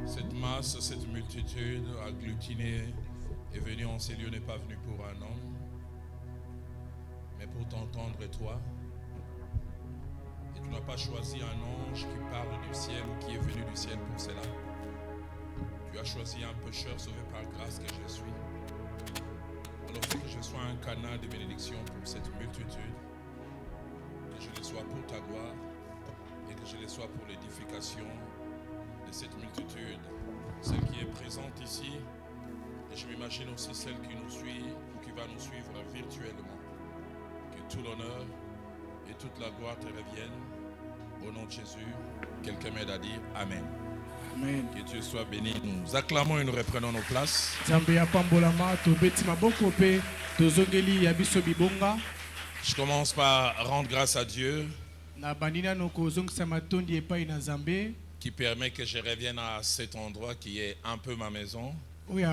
Cette masse, cette multitude agglutinée est venue en ces lieux, n'est pas venue pour un homme, mais pour t'entendre toi. Et tu n'as pas choisi un ange qui parle du ciel ou qui est venu du ciel pour cela. Tu as choisi un pécheur sauvé par grâce que je suis. Alors que je sois un canal de bénédiction pour cette multitude, que je le sois pour ta gloire et que je le sois pour l'édification de cette multitude, celle qui est présente ici, et je m'imagine aussi celle qui nous suit ou qui va nous suivre virtuellement. Que tout l'honneur et toute la gloire te reviennent au nom de Jésus. Quelqu'un m'aide à dire Amen. Amen. Que Dieu soit béni. Nous acclamons et nous reprenons nos places. Je commence par rendre grâce à Dieu qui permet que je revienne à cet endroit qui est un peu ma maison. Et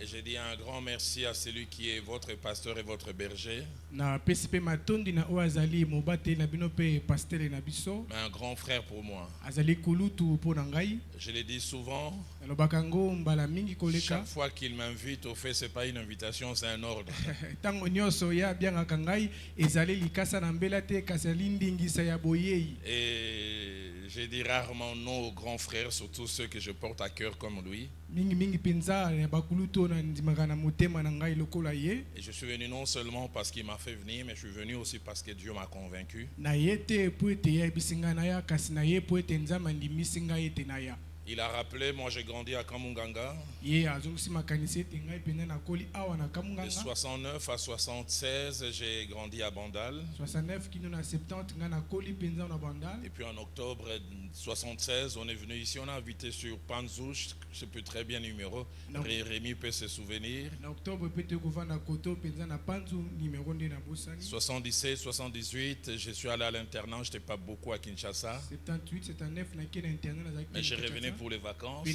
je dis un grand merci à celui qui est votre pasteur et votre berger. Mais un grand frère pour moi. Je l'ai dit souvent. Chaque fois qu'il m'invite, au fait, ce n'est pas une invitation, c'est un ordre. Et je dis rarement non aux grands frères, surtout ceux que je porte à cœur comme lui. Et je suis venu non seulement parce qu'il m'a fait venir, mais je suis venu aussi parce que Dieu m'a convaincu. Il a rappelé, moi j'ai grandi à Kamunganga. De 69 à 76, j'ai grandi à Bandal. Et puis en octobre 76, on est venu ici, on a habité sur Panzouche, je ne sais plus très bien le numéro. Rémi peut se souvenir. 77, 78, je suis allé à l'internat, je n'étais pas beaucoup à Kinshasa. Mais je revenais pour les vacances. Mais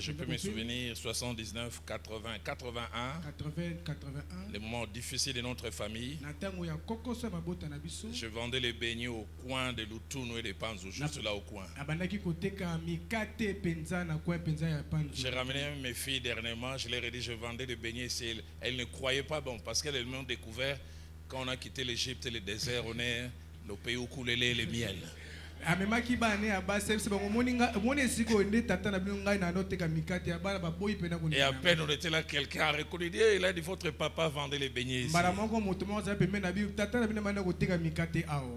je peux me souvenir 79, 80, 81. Les moments difficiles de notre famille. Je vendais les beignets au coin de Lutuno et de Panzou, juste là au coin. J'ai ramené mes filles dernièrement, je leur ai dit je vendais des beignets. Elles ne croyaient pas bon parce qu'elles m'ont découvert quand on a quitté l'Égypte et le désert, on est le pays où coulait le miel. Et à peine on était là, quelqu'un a reconnu, il a dit votre papa vendait les beignets ici.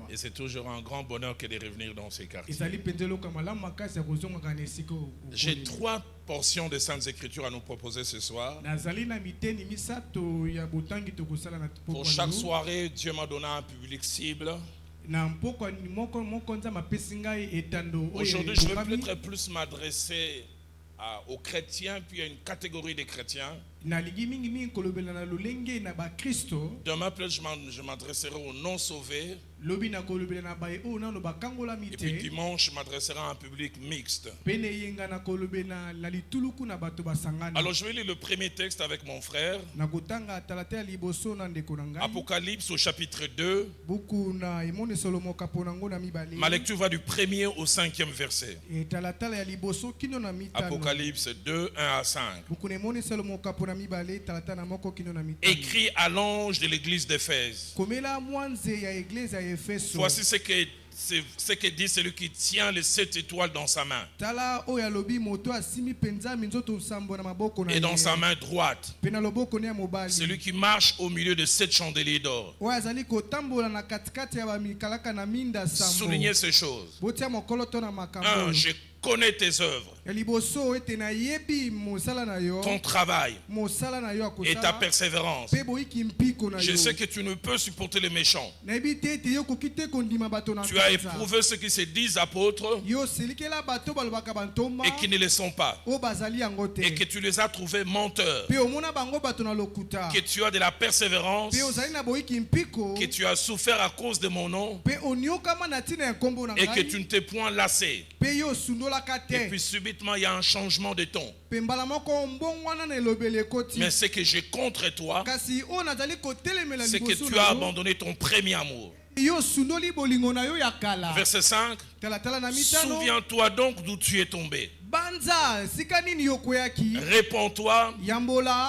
Et c'est toujours un grand bonheur que de revenir dans ces quartiers. J'ai 3 portions de Saintes Écritures à nous proposer ce soir. Pour chaque soirée, Dieu m'a donné un public cible. Aujourd'hui, je vais peut-être plus m'adresser aux chrétiens, puis à une catégorie de chrétiens. Demain, peut-être je m'adresserai aux non-sauvés. Et puis dimanche, je m'adresserai à un public mixte. Alors je vais lire le premier texte avec mon frère. Apocalypse au chapitre 2. Ma lecture va du 1er au 5e verset. Apocalypse 2, 1 à 5. Écrit à l'ange de l'église d'Éphèse. Voici ce que dit celui qui tient les 7 étoiles dans sa main. Et dans sa main droite, celui qui marche au milieu de 7 chandeliers d'or. Soulignez ces choses. 1. Je connais tes œuvres, ton travail et ta persévérance. Je sais que tu ne peux supporter les méchants. Tu as éprouvé ceux qui se disent apôtres et qui ne le sont pas, et que tu les as trouvés menteurs, que tu as de la persévérance, que tu as souffert à cause de mon nom et que tu ne t'es point lassé. Et puis subitement il y a un changement de ton. Mais ce que j'ai contre toi, c'est que tu as abandonné ton premier amour. Verset 5. Souviens-toi donc d'où tu es tombé. Réponds-toi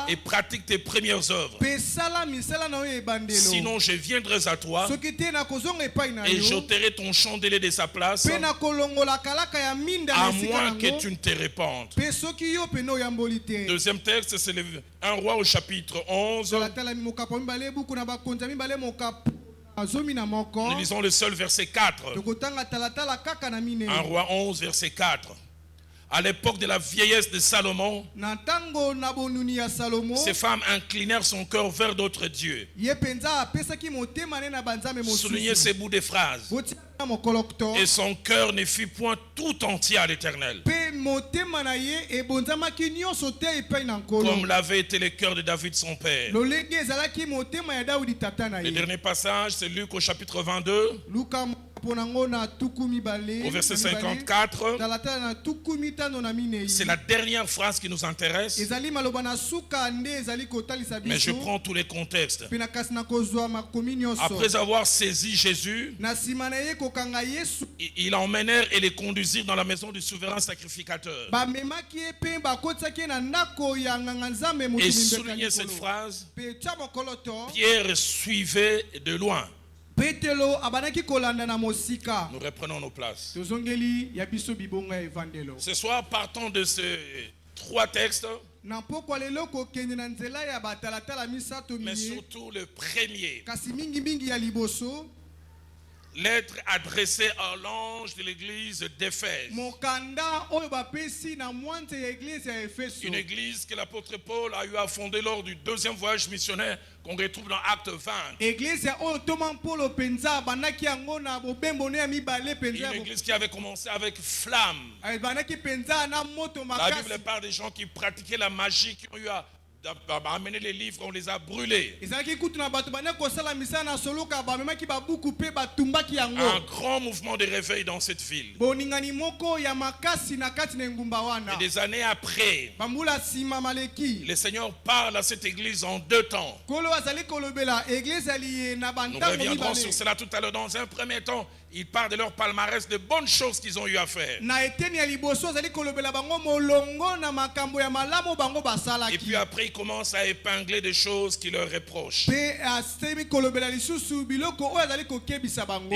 et pratique tes premières œuvres. Sinon je viendrai à toi et j'ôterai ton chandelier de sa place, à moins que tu ne te répandes. Deuxième texte, c'est le 1 Roi au chapitre 11. Nous lisons le seul verset 4. 1 Roi 11, verset 4. À l'époque de la vieillesse de Salomon, ces femmes inclinèrent son cœur vers d'autres dieux. Soulignez ces bouts de phrases. Et son cœur ne fut point tout entier à l'Éternel, comme l'avait été le cœur de David son père. Le dernier passage, c'est Luc au chapitre 22. Au verset 54, c'est la dernière phrase qui nous intéresse, mais je prends tous les contextes. Après avoir saisi Jésus, ils l'emmenèrent et les conduisirent dans la maison du souverain sacrificateur. Et soulignez cette phrase, Pierre suivait de loin. Nous reprenons nos places. Ce soir, partons de ces trois textes, mais surtout le premier. Lettre adressée à l'ange de l'église d'Éphèse. Une église que l'apôtre Paul a eu à fonder lors du deuxième voyage missionnaire qu'on retrouve dans Acte 20. Une église qui avait commencé avec flamme. La Bible parle des gens qui pratiquaient la magie, qui ont eu à amener les livres, on les a brûlés. Un grand mouvement de réveil dans cette ville. Et des années après, le Seigneur parle à cette église en deux temps. Nous reviendrons sur cela tout à l'heure. Dans un premier temps, il parle de leur palmarès, de bonnes choses qu'ils ont eu à faire. Et puis après, il commence à épingler des choses qui leur reprochent. Et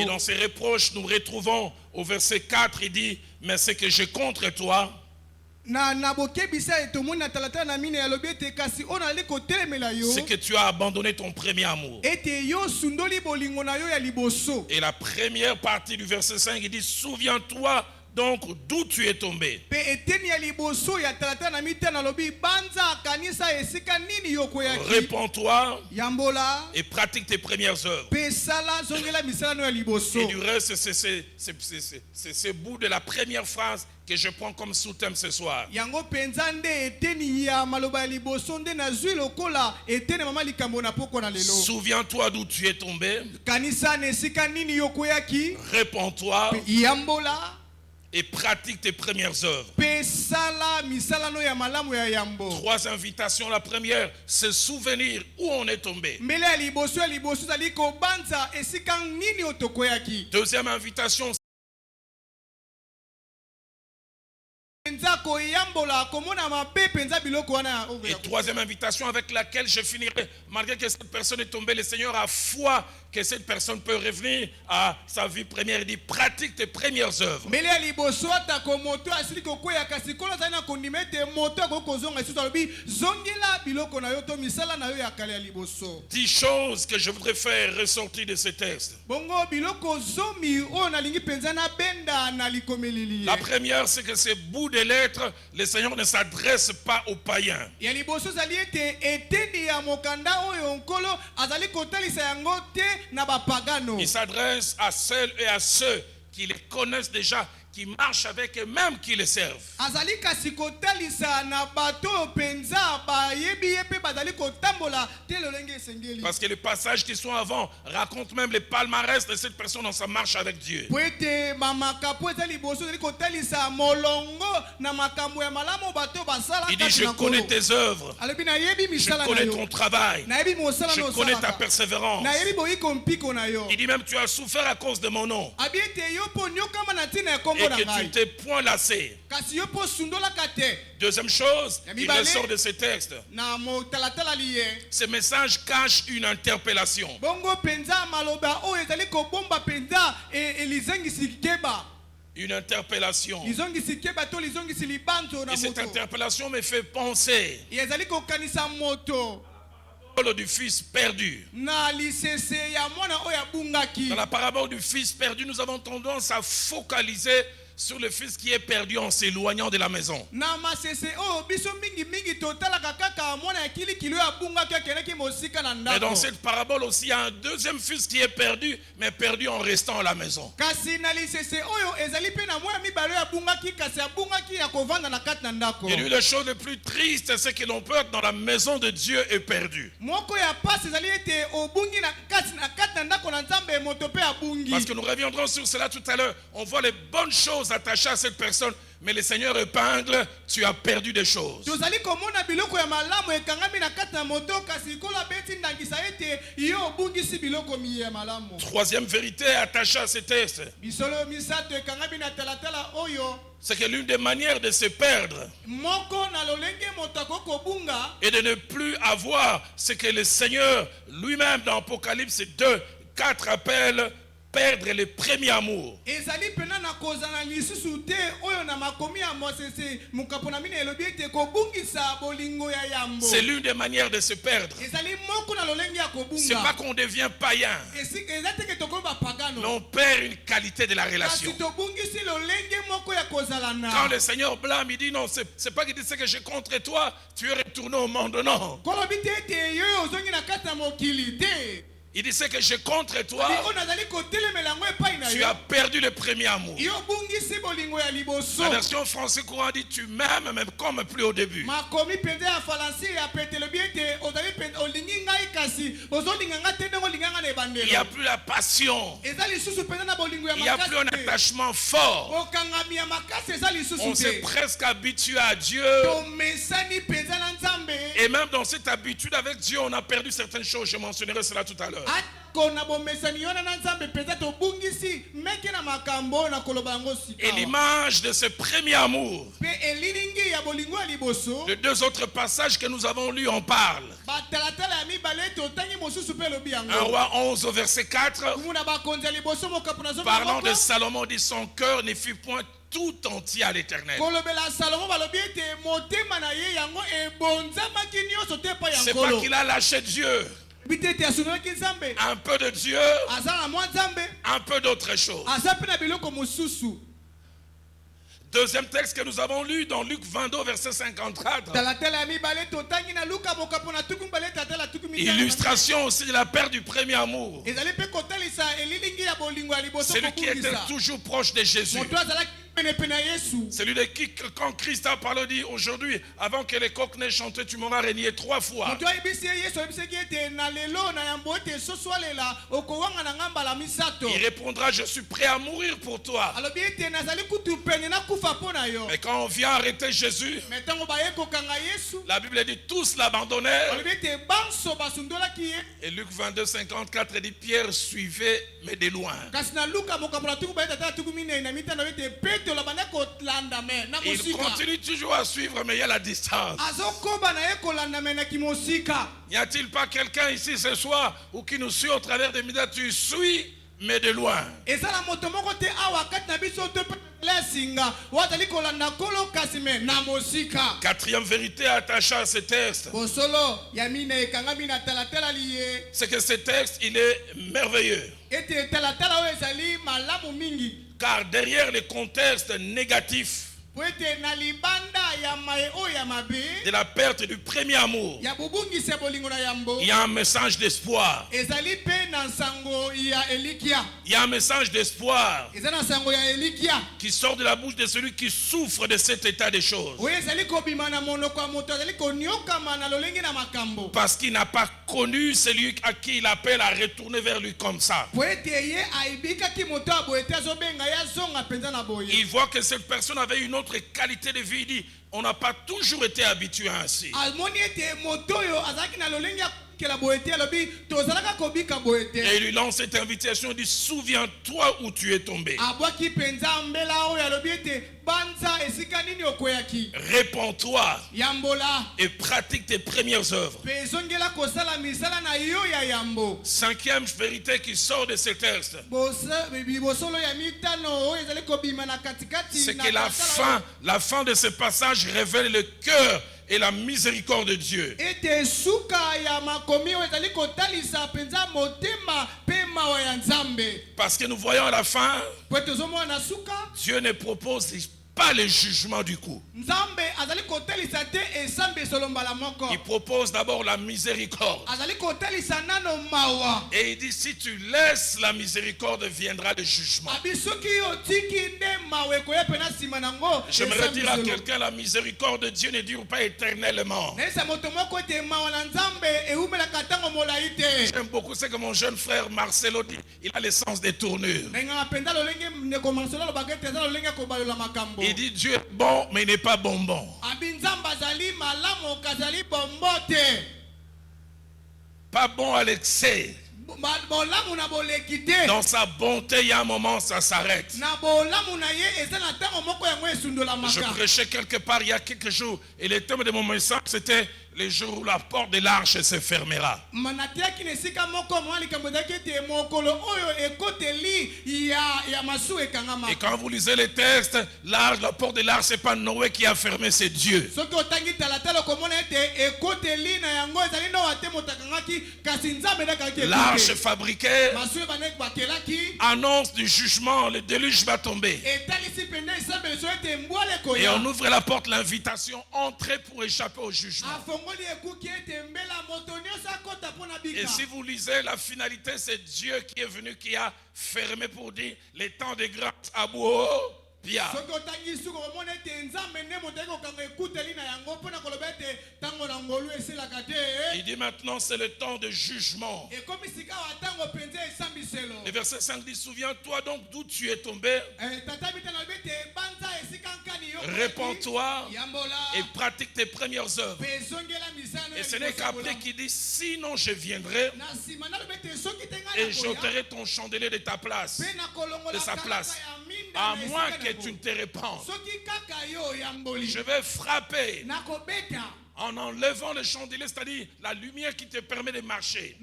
dans ces reproches, nous retrouvons au verset 4, il dit, mais ce que j'ai contre toi, c'est que tu as abandonné ton premier amour. Et la première partie du verset 5, il dit, souviens-toi donc d'où tu es tombé. Réponds-toi et pratique tes premières œuvres. Et du reste, c'est ce bout de la première phrase que je prends comme sous-thème ce soir. Souviens-toi d'où tu es tombé. Réponds-toi et pratique tes premières œuvres. Trois invitations. La première, se souvenir où on est tombé. Deuxième invitation, et troisième invitation avec laquelle je finirai. Malgré que cette personne est tombée, le Seigneur a foi que cette personne peut revenir à sa vie première. Il dit, pratique tes premières œuvres. 10 choses que je voudrais faire ressortir de ces textes. La première, c'est que ces bouts de lettres, le Seigneur ne s'adresse pas aux païens. Il s'adresse à celles et à ceux qui les connaissent déjà, qui marchent avec et même qui les servent. Parce que les passages qui sont avant racontent même les palmarès de cette personne dans sa marche avec Dieu. Il dit, je connais tes œuvres, je connais ton travail, je connais ta persévérance. Il dit même, tu as souffert à cause de mon nom et que tu t'es point lassé. Deuxième chose, il ressort de ces textes. Ce message cache une interpellation. Une interpellation. Et cette interpellation me fait penser du fils perdu. Dans la parabole du fils perdu, nous avons tendance à focaliser sur le fils qui est perdu en s'éloignant de la maison. Mais dans cette parabole aussi, il y a un deuxième fils qui est perdu, mais perdu en restant à la maison. Et lui, la chose la plus triste, c'est que l'on peut être dans la maison de Dieu et perdu. Parce que nous reviendrons sur cela tout à l'heure. On voit les bonnes choses attachées à cette personne, mais le Seigneur épingle, tu as perdu des choses. Troisième vérité attachée à ces textes, c'est que l'une des manières de se perdre et de ne plus avoir ce que le Seigneur lui-même dans Apocalypse 2:4 appelle perdre le premier amour. C'est l'une des manières de se perdre. C'est pas qu'on devient païen, mais on perd une qualité de la relation. Quand le Seigneur blâme, il dit non, c'est pas qu'il dit ce que j'ai contre toi, tu es retourné au monde, non. Il dit ce que j'ai contre toi, tu as perdu le premier amour. La version française courant dit tu m'aimes même comme plus au début. Il n'y a plus la passion. Il n'y a plus un attachement fort. On s'est presque habitué à Dieu. Et même dans cette habitude avec Dieu, on a perdu certaines choses. Je mentionnerai cela tout à l'heure. Et l'image de ce premier amour, les deux autres passages que nous avons lus en parlent. 1 Roi 11 au verset 4, parlant de Salomon, dit son cœur ne fut point tout entier à l'Éternel. C'est pas qu'il a lâché Dieu. Un peu de Dieu, un peu d'autre chose. Deuxième texte que nous avons lu dans Luc 22 verset 54. Illustration aussi de la perte du premier amour. Celui qui était toujours proche de Jésus. Celui de qui, quand Christ a parlé, dit aujourd'hui, avant que les coqs n'aient chanté, tu m'auras régné 3 fois. Il répondra, je suis prêt à mourir pour toi. Mais quand on vient arrêter Jésus, la Bible dit tous l'abandonnèrent. Et Luc 22, 54 dit Pierre suivait mais de loin. Il continue toujours à suivre, mais il y a la distance. N'y a-t-il pas quelqu'un ici ce soir ou qui nous suit au travers des médias? Tu suis, mais de loin. Quatrième vérité attachée à ce texte, c'est que ce texte, il est merveilleux. Car derrière les contextes négatifs de la perte du premier amour, il y a un message d'espoir. Il y a un message d'espoir qui sort de la bouche de celui qui souffre de cet état des choses. Parce qu'il n'a pas connu celui à qui il appelle à retourner vers lui comme ça. Il voit que cette personne avait une autre qualité de vie. Il dit, on n'a pas toujours été habitué ainsi. Et il lui lance cette invitation, il dit, souviens-toi où tu es tombé. Répands-toi et pratique tes premières œuvres. Cinquième vérité qui sort de ce texte, c'est que la fin de ce passage révèle le cœur et la miséricorde de Dieu. Parce que nous voyons à la fin, Dieu ne propose pas le jugement du coup. Il propose d'abord la miséricorde. Et il dit, si tu laisses la miséricorde, viendra le jugement. J'aimerais dire à quelqu'un, la miséricorde de Dieu ne dure pas éternellement. J'aime beaucoup ce que mon jeune frère Marcelo dit. Il a le sens des tournures. Il dit, Dieu est bon, mais il n'est pas bonbon. Pas bon à l'excès. Dans sa bonté, il y a un moment, ça s'arrête. Je prêchais quelque part il y a quelques jours, et le thème de mon message, c'était les jours où la porte de l'arche se fermera. Et quand vous lisez les textes, la porte de l'arche, c'est pas Noé qui a fermé, c'est Dieu. L'arche fabriquée annonce du jugement, le déluge va tomber. Et on ouvre la porte, l'invitation, entrez pour échapper au jugement. Et si vous lisez la finalité, c'est Dieu qui est venu, qui a fermé pour dire les temps de grâce à bout. Il dit maintenant c'est le temps de jugement. Le verset 5 dit, souviens-toi donc d'où tu es tombé. Répands-toi et pratique tes premières œuvres. Et ce n'est qu'après qu'il dit, sinon je viendrai et j'ôterai ton chandelier de ta place, de sa place. À moins que tu ne te répandes, je vais frapper en enlevant le chandelier, c'est-à-dire la lumière qui te permet de marcher.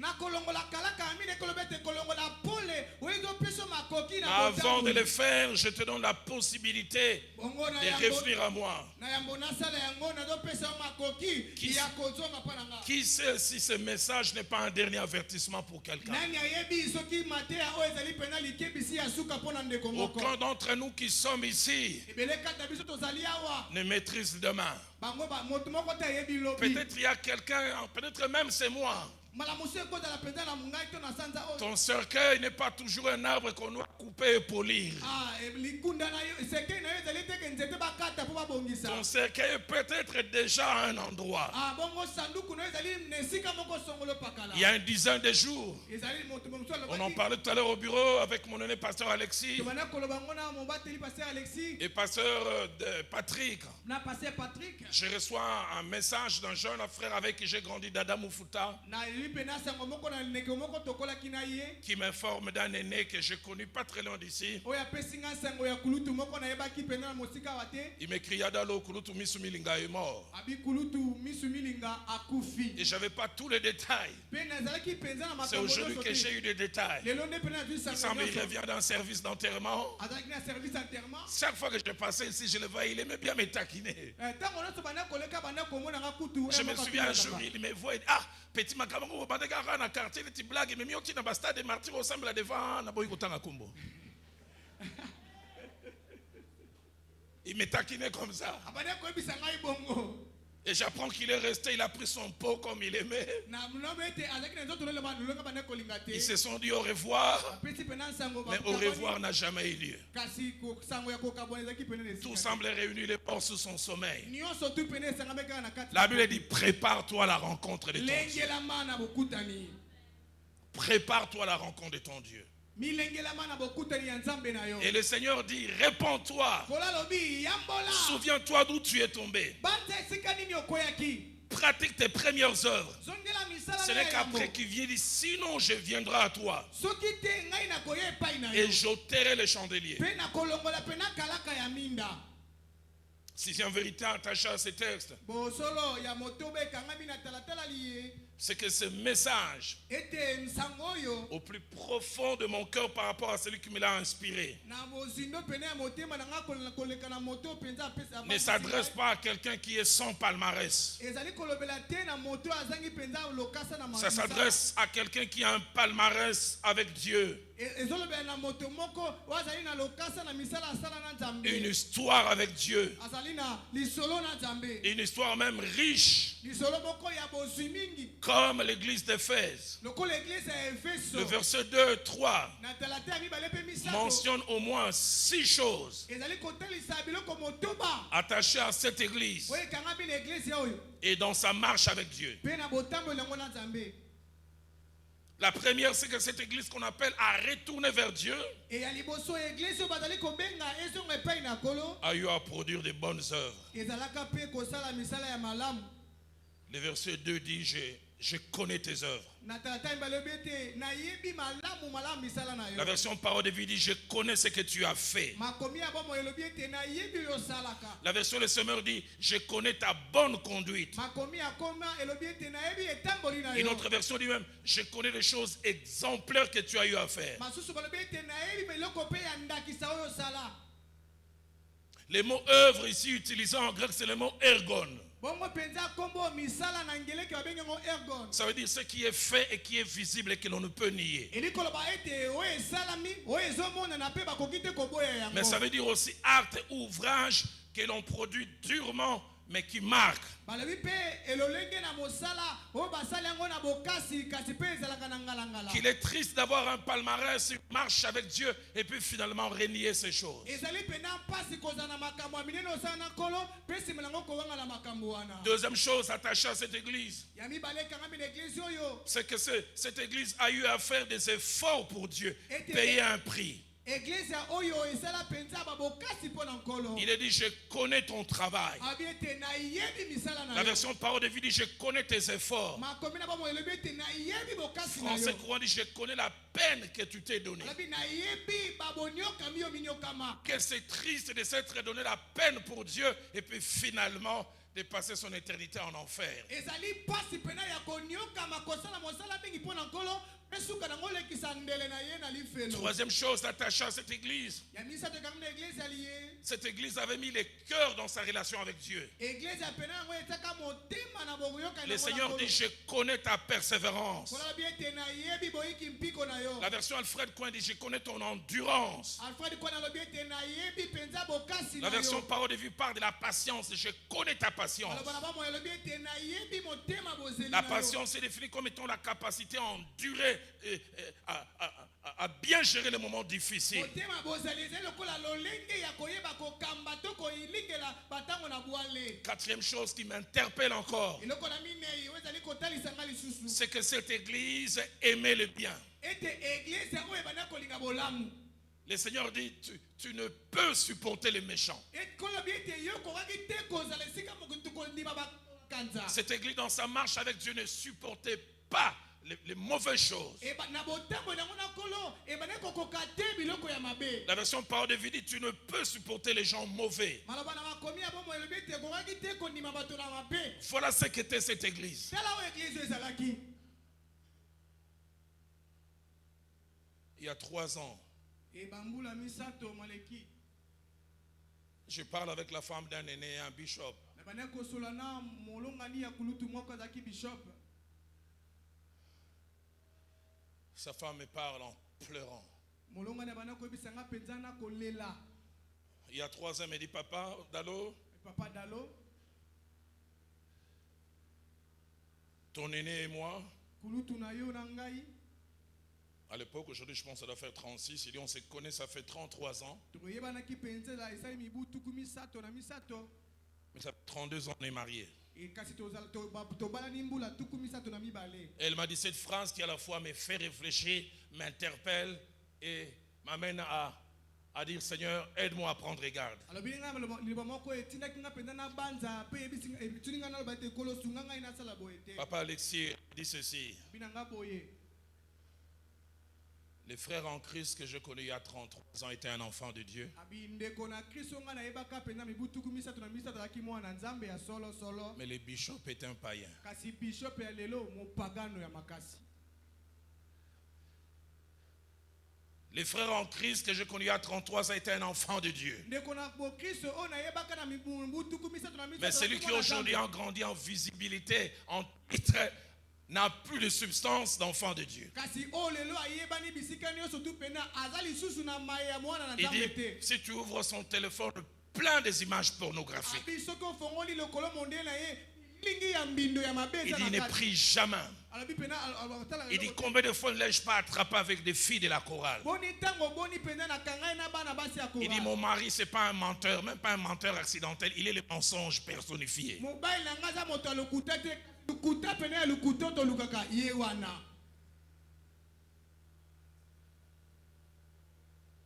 Avant de le faire, je te donne la possibilité de revenir à moi. Qui sait si ce message n'est pas un dernier avertissement pour quelqu'un? Aucun d'entre nous qui sommes ici ne maîtrise demain. Peut-être il y a quelqu'un, peut-être même c'est moi. Ton cercueil n'est pas toujours un arbre qu'on doit couper et polir. Ton cercueil peut être déjà à un endroit. Il y a une dizaine de jours, on en parlait tout à l'heure au bureau avec mon aîné pasteur Alexis et pasteur Patrick. Je reçois un message d'un jeune frère avec qui j'ai grandi, Dada Moufuta, qui m'informe d'un aîné que je connais pas très loin d'ici. Il m'écrit, Yadalo Kulutu Misumilinga est mort. Et je n'avais pas tous les détails. C'est aujourd'hui que j'ai eu des détails. Il semble qu'il revient d'un service d'enterrement. Chaque fois que je passais ici, je le voyais, il aimait bien me taquiner. Je me souviens un jour, il me voit et dit, ah, petit Makamango, vous bandez dans le quartier, les blagues, mais mieux que dans le stade de martyrs, au semble devant, na boy kotanga kumbo. Il me taquinait comme ça. Et j'apprends qu'il est resté, il a pris son pot comme il aimait. Ils se sont dit au revoir, mais au revoir n'a jamais eu lieu. Tout semblait réuni, les ports sous son sommeil. La Bible dit, prépare-toi à la rencontre de ton Dieu. Prépare-toi à la rencontre de ton Dieu. Et le Seigneur dit, répands-toi. Souviens-toi d'où tu es tombé. Pratique tes premières œuvres. Ce n'est qu'après qu'il vient dire, sinon je viendrai à toi. Et j'ôterai les chandeliers. Si j'ai en vérité attaché à ce texte, c'est que ce message, au plus profond de mon cœur par rapport à celui qui me l'a inspiré, ne s'adresse pas à quelqu'un qui est sans palmarès. Ça s'adresse à quelqu'un qui a un palmarès avec Dieu. Une histoire avec Dieu. Une histoire même riche. Comme l'église d'Éphèse. Le verset 2 et 3 mentionne au moins 6 choses attachées à cette église et dans sa marche avec Dieu. La première, c'est que cette église qu'on appelle à retourner vers Dieu a eu à produire de bonnes œuvres. Le verset 2 dit, je connais tes œuvres. La version parole de vie dit, je connais ce que tu as fait. La version le semeur dit, je connais ta bonne conduite. Une autre version dit même, je connais les choses exemplaires que tu as eu à faire. Le mot œuvre ici utilisé en grec, c'est le mot ergon. Ça veut dire ce qui est fait et qui est visible et que l'on ne peut nier. Mais ça veut dire aussi acte, ouvrage que l'on produit durement mais qui marque. Qu'il est triste d'avoir un palmarès, une marche avec Dieu et puis finalement renier ces choses. Deuxième chose attachée à cette église, c'est que cette église a eu à faire des efforts pour Dieu, payer un prix. Il est dit, je connais ton travail. La version parole de vie dit, je connais tes efforts. Français courant dit, je connais la peine que tu t'es donnée. Que c'est triste de s'être donné la peine pour Dieu et puis finalement de passer son éternité en enfer. Troisième chose attachée à cette église avait mis les cœurs dans sa relation avec Dieu. Le Seigneur dit, je connais ta persévérance. La version Alfred Coin dit, je connais ton endurance. La version parole de vie parle de la patience. Je connais ta patience. La patience est définie comme étant la capacité à endurer, à bien gérer les moments difficiles. Quatrième chose qui m'interpelle encore, c'est que cette église aimait le bien. Le Seigneur dit, tu ne peux supporter les méchants. Cette église dans sa marche avec Dieu ne supportait pas les mauvaises choses. La version parole de vie dit, tu ne peux supporter les gens mauvais. Voilà ce qu'était cette église. Il y a 3 ans, je parle avec la femme d'un aîné, un bishop. Sa femme me parle en pleurant. Il y a 3 ans, il me dit, papa, Dalo, Papa Dalo, ton aîné et moi, kulutu na yo na ngai, à l'époque, aujourd'hui je pense que ça doit faire 36, il dit on se connaît, ça fait 33 ans. tokoyebanaki penze la esali mibu tuku misato na misato. Mais ça fait 32 ans on est mariés. Kasi tobalani mbula tuku misato na mibale. Elle m'a dit cette phrase qui à la fois me fait réfléchir, m'interpelle et m'amène à dire Seigneur, aide-moi à prendre garde. Alors bilinga liba moko etindaki nga penza na banza pe ebisinga etuninga na ba te kolo sunga ngai na sala boete. Papa Alexis dit ceci. Binanga boye. Les frères en Christ que je connais il y a 33 ans étaient un enfant de Dieu. Mais le bishop est un païen. Les frères en Christ que je connais il y a 33 ans étaient un enfant de Dieu. Mais celui qui aujourd'hui a grandi en visibilité, en titre, n'a plus de substance d'enfant de Dieu. Il dit, si tu ouvres son téléphone, plein des images pornographiques. Il dit, il ne prie jamais. Il dit, combien de fois ne l'ai-je pas attrapé avec des filles de la chorale? Il dit, mon mari, ce n'est pas un menteur, même pas un menteur accidentel, il est le mensonge personnifié.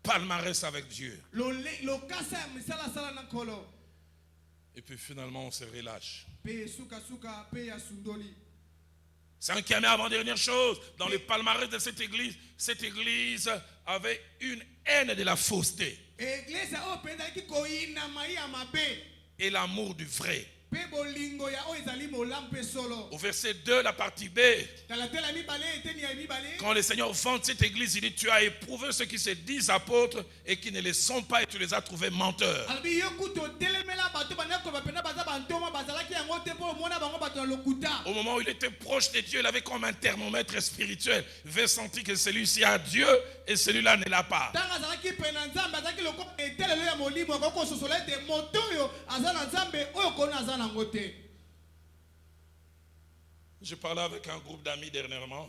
Palmarès avec Dieu. Et puis finalement on se relâche. Cinquième et avant-dernière chose, dans le palmarès de cette église avait une haine de la fausseté et l'amour du vrai. Au verset 2, la partie B, quand le Seigneur fonde cette église, il dit, tu as éprouvé ceux qui se disent apôtres et qui ne le sont pas et tu les as trouvés menteurs. Au moment où il était proche de Dieu, il avait comme un thermomètre spirituel. Il avait senti que celui-ci a Dieu et celui-là ne l'a pas. Je parlais avec un groupe d'amis dernièrement.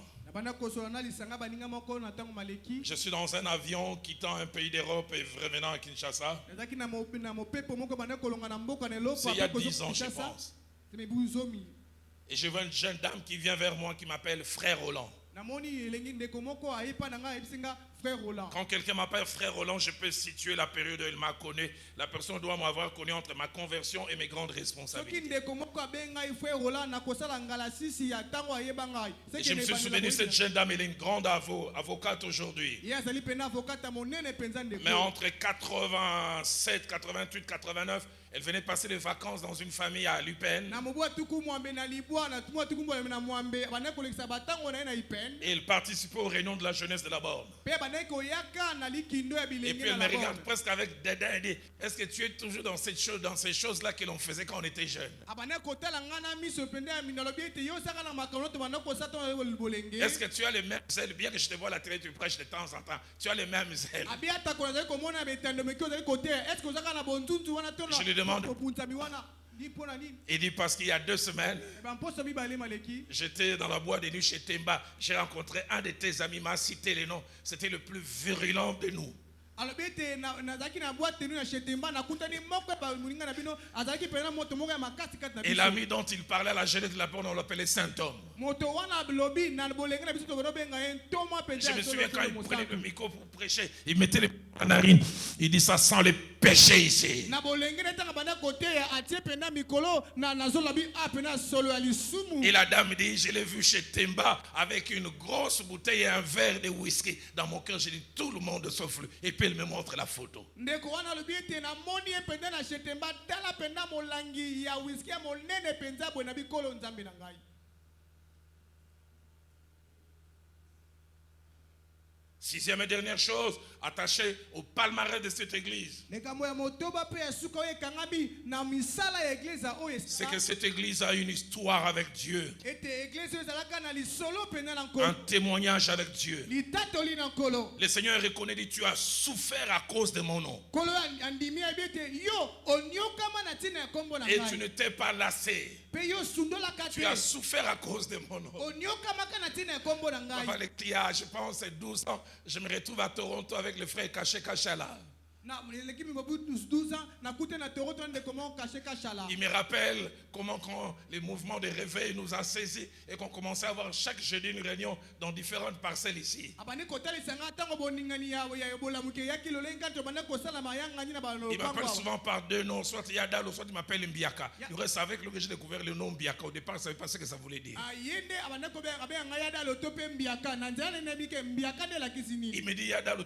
Je suis dans un avion quittant un pays d'Europe et revenant à Kinshasa. C'est il y a 10 ans, je pense. Et je vois une jeune dame qui vient vers moi qui m'appelle Frère Roland. Quand quelqu'un m'appelle Frère Roland, je peux situer la période où il m'a connu. La personne doit m'avoir connu entre ma conversion et mes grandes responsabilités. Et je me suis souvenu, cette jeune dame, elle est une grande avocate aujourd'hui. Mais entre 87, 88, 89, elle venait passer des vacances dans une famille à Lupin. Et elle participait aux réunions de la jeunesse de la borne. Et puis elle me regarde presque avec dédain et dit, est-ce que tu es toujours dans ces choses-là que l'on faisait quand on était jeune? Est-ce que tu as les mêmes ailes? Bien que je te vois à la télé, tu prêches de temps en temps. Tu as les mêmes ailes. Je lui demande. Il dit parce qu'il y a 2 semaines, j'étais dans la boîte de nuit chez Temba. J'ai rencontré un de tes amis, m'a cité les noms. C'était le plus virulent de nous. Et l'ami dont il parlait à la jeunesse de la porte, on l'appelait Saint-Homme. Je me souviens quand il prenait le micro pour prêcher, il mettait les narines. Il dit ça sent le péché ici. Et la dame dit, je l'ai vu chez Temba avec une grosse bouteille et un verre de whisky. Dans mon cœur, j'ai dit, tout le monde sauf lui. Et puis elle me montre la photo. Sixième et dernière chose, attachée au palmarès de cette église, c'est que cette église a une histoire avec Dieu, un témoignage avec Dieu. Le Seigneur reconnaît, dit, tu as souffert à cause de mon nom. Et tu ne t'es pas lassé. Tu as souffert à cause de mon nom. Papa, je pense c'est 12 ans, je me retrouve à Toronto avec le frère Caché Kachala. Il me rappelle comment quand les mouvements de réveil nous a saisis et qu'on commençait à avoir chaque jeudi une réunion dans différentes parcelles ici. Il m'appelle souvent par deux noms, soit Yadalo, soit il m'appelle Mbiaka. Il reste avec lui que j'ai découvert le nom Mbiaka. Au départ, je ne savais pas ce que ça voulait dire. Il me dit Yadalo,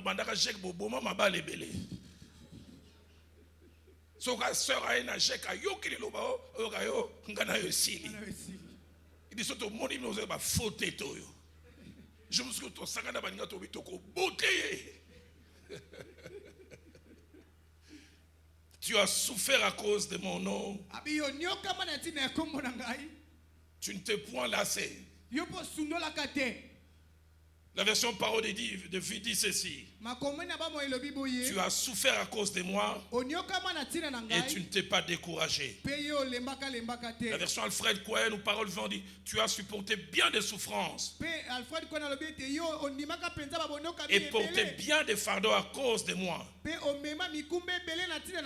bandaka jek boboma mabale belé. Soka sœur aina jek ayoki liloba okayo ngana yo sili. Il dit soto moni noze ba faute toyo. Je me suis to sangana baninga to bitoko beauté. Tu as souffert à cause de mon nom. Tu ne t'es point lassé. La version parole de vie dit ceci. Tu as souffert à cause de moi et tu ne t'es pas découragé. La version Alfred Cohen ou parole vivante dit, tu as supporté bien des souffrances et porté bien des fardeaux à cause de moi.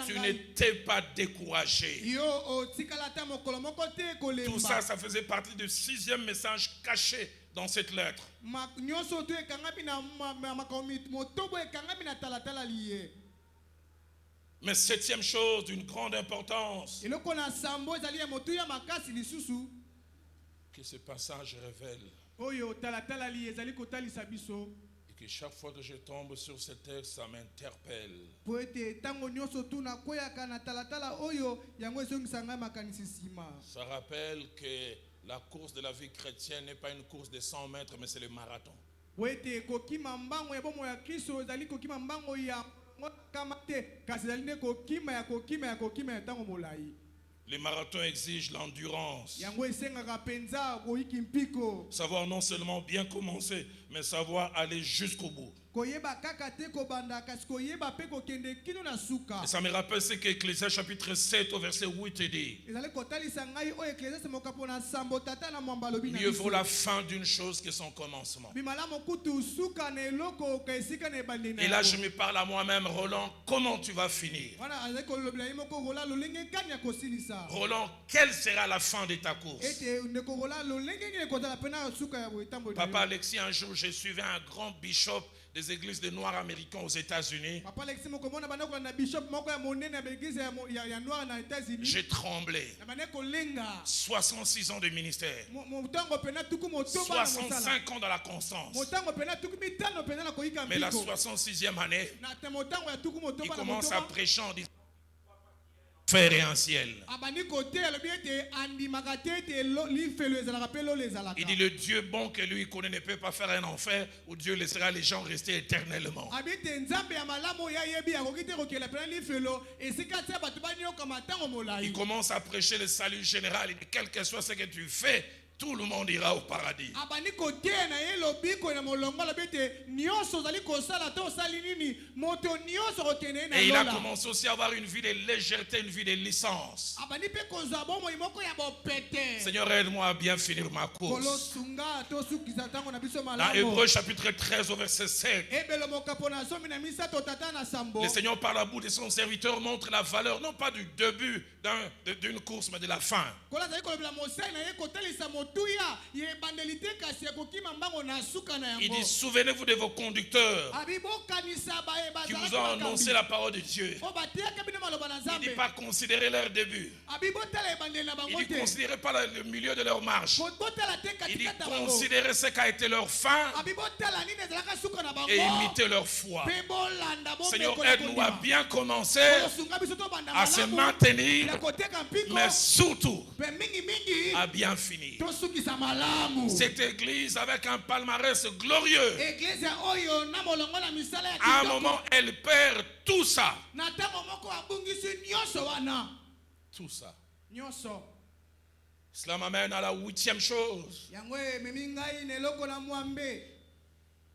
Tu n'étais pas découragé. Tout ça, ça faisait partie du 6e message caché dans cette lettre. Mais 7e chose d'une grande importance que ce passage révèle, et que chaque fois que je tombe sur ce texte, ça m'interpelle. Ça rappelle que la course de la vie chrétienne n'est pas une course de 100 mètres, mais c'est le marathon. Le marathon exige l'endurance. Savoir non seulement bien commencer, mais savoir aller jusqu'au bout. Et ça me rappelle ce qu'Ecclésiaste chapitre 7 au verset 8 dit. Mieux vaut la fin d'une chose que son commencement. Et là je me parle à moi-même, Roland, comment tu vas finir? Roland, quelle sera la fin de ta course? Papa Alexis, un jour je suivais un grand bishop des églises de Noirs américains aux États-Unis. J'ai tremblé. 66 ans de ministère. 65 ans dans la constance. Mais la 66e année, il commence à prêcher en disant Faire et un ciel. Il dit le Dieu bon que lui connaît ne peut pas faire un enfer où Dieu laissera les gens rester éternellement. Il commence à prêcher le salut général. Il dit quel que soit ce que tu fais, tout le monde ira au paradis. Et il a commencé aussi à avoir une vie de légèreté, une vie de licence. Seigneur, aide-moi à bien finir ma course. Dans Hébreux chapitre 13 au verset 7, le Seigneur par la bouche de son serviteur montre la valeur non pas du début d'une course mais de la fin. Il dit souvenez-vous de vos conducteurs qui vous ont annoncé la parole de Dieu. Il ne dit pas considérer leur début. Il dit considérez pas le milieu de leur marche. Il dit considérer ce qu'a été leur fin et imiter leur foi. Seigneur, aide-nous à bien commencer, à se maintenir, mais surtout à bien finir. azosukisa malamu. Cette église avec un palmarès glorieux. Église oyo na molongo na misala ya À un kitoko. moment, elle perd tout ça. Na ntango moko abungisi nyonso wana. Tout ça. Nyonso. Cela m'amène à la 8e chose, Yango ememi ngai na eloko na mwambe.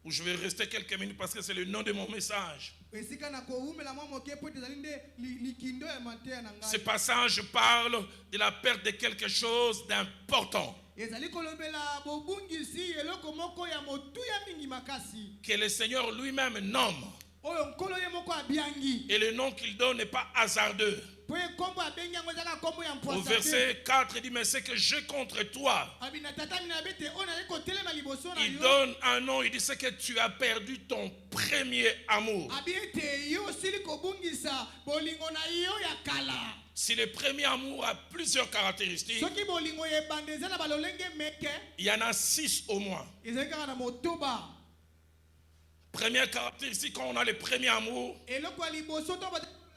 où je vais rester quelques minutes parce que c'est le nom de mon message. Esika na koumela mwa moke po ezali nde likindo ya mateya na Ce ngai. passage parle de la perte de quelque chose d'important Ezali kolobela bobungisi eloko moko ya motuya mingi makasi. que le Seigneur lui-même nomme. Oyo nkolo ye moko abiangi. Et le nom qu'il donne n'est pas hasardeux. Po kombo abengi yango ezaka kombo ya Au mpwasa te. verset 4, il dit, mais c'est que j'ai contre toi. Abina tata mina bete ona ye kotelema liboso na Il yo. donne un nom, il dit, c'est que tu as perdu ton premier amour. Abi ete yo osili kobungisa bolingo na yo ya kala. Si le premier amour a plusieurs caractéristiques, Soki bolingo yebanda eza na balolenge meke, il y en a 6 au moins. ezali kaka na motoba. Première caractéristique, quand on a le premier amour, Eloko ya liboso to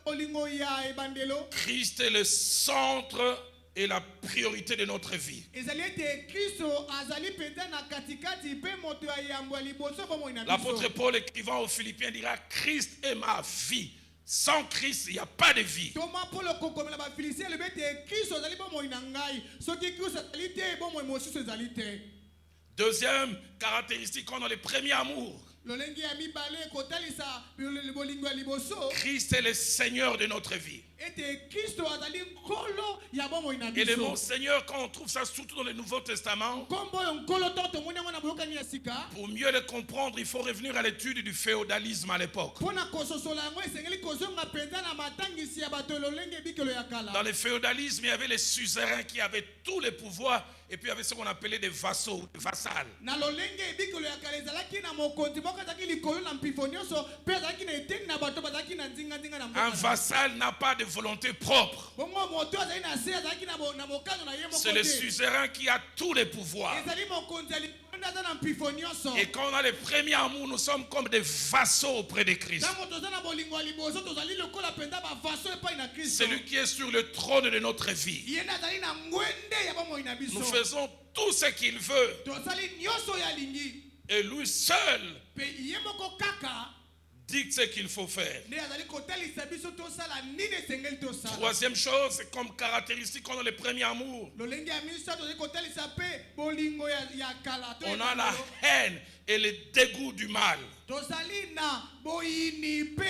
bolingo ya ebandelo. Christ est le centre et la priorité de notre vie. Ezali ete Kristo azali penza na katikati pe moto ya yambo ya liboso bomoi na L'apôtre biso. Paul écrivant aux Philippiens dira, Christ est ma vie. Sans Christ, il n'y a pas de vie. Toma polo kokomela ba Philisien le bete Kristo azali bomoi na ngai. Soki Kristo azali te bomoi mosusu ezali te. Deuxième caractéristique, quand on a le premier amour, Lolenge ya mibale kotalisa bolingo ya liboso. Christ est le Seigneur de notre vie. Ete Kristo azali nkolo ya bomoi na Et le mot biso. Seigneur, quand on trouve ça surtout dans le Nouveau Testament, Kombo yo nkolo to tomoni yango na boyokani ya sika. pour mieux le comprendre, il faut revenir à l'étude du féodalisme à l'époque. Mpona kososola yango esengeli kozonga penza na matangisi ya bato lolenge bikelo ya kala. Dans le féodalisme, il y avait les suzerains qui avaient tous les pouvoirs, et puis il y avait ce qu'on appelait des vassaux, des vassals. Na lolenge bikelo ya kala ezalaki na mokonzi moko azalaki likolo na mpifo nyonso mpe azalaki na eteni na bato bazalaki na nzinga na Un mboka. vassal n'a pas de volonté propre. Bongo moto azali na se azalaki na mokano na ye moko C'est le te. suzerain qui a tous les pouvoirs. Ezali mokonzi ya likolo nde aza na mpifo nyonso. Et quand on a le premier amour, nous sommes comme des vassaux auprès de Christ. Ntango toza na bolingo ya liboso tozali lokola mpenza bavaso epai na kristo. Celui qui est sur le trône de notre vie. Ye nde azali na ngwende ya bomoi na biso. Nous faisons tout ce qu'il veut. Tozali nyonso oyo alingi. Et lui seul Mpe ye moko kaka dit ce qu'il faut faire. nde azali kotalisa biso tosala nini esengeli tosala. Troisième chose, c'est comme caractéristique, quand on a le premier amour, Lolenge ya miso tozali kotalisa mpe bolingo ya kala. to on a la ebandelo. haine et le dégoût du mal. Tozali na boyini mpe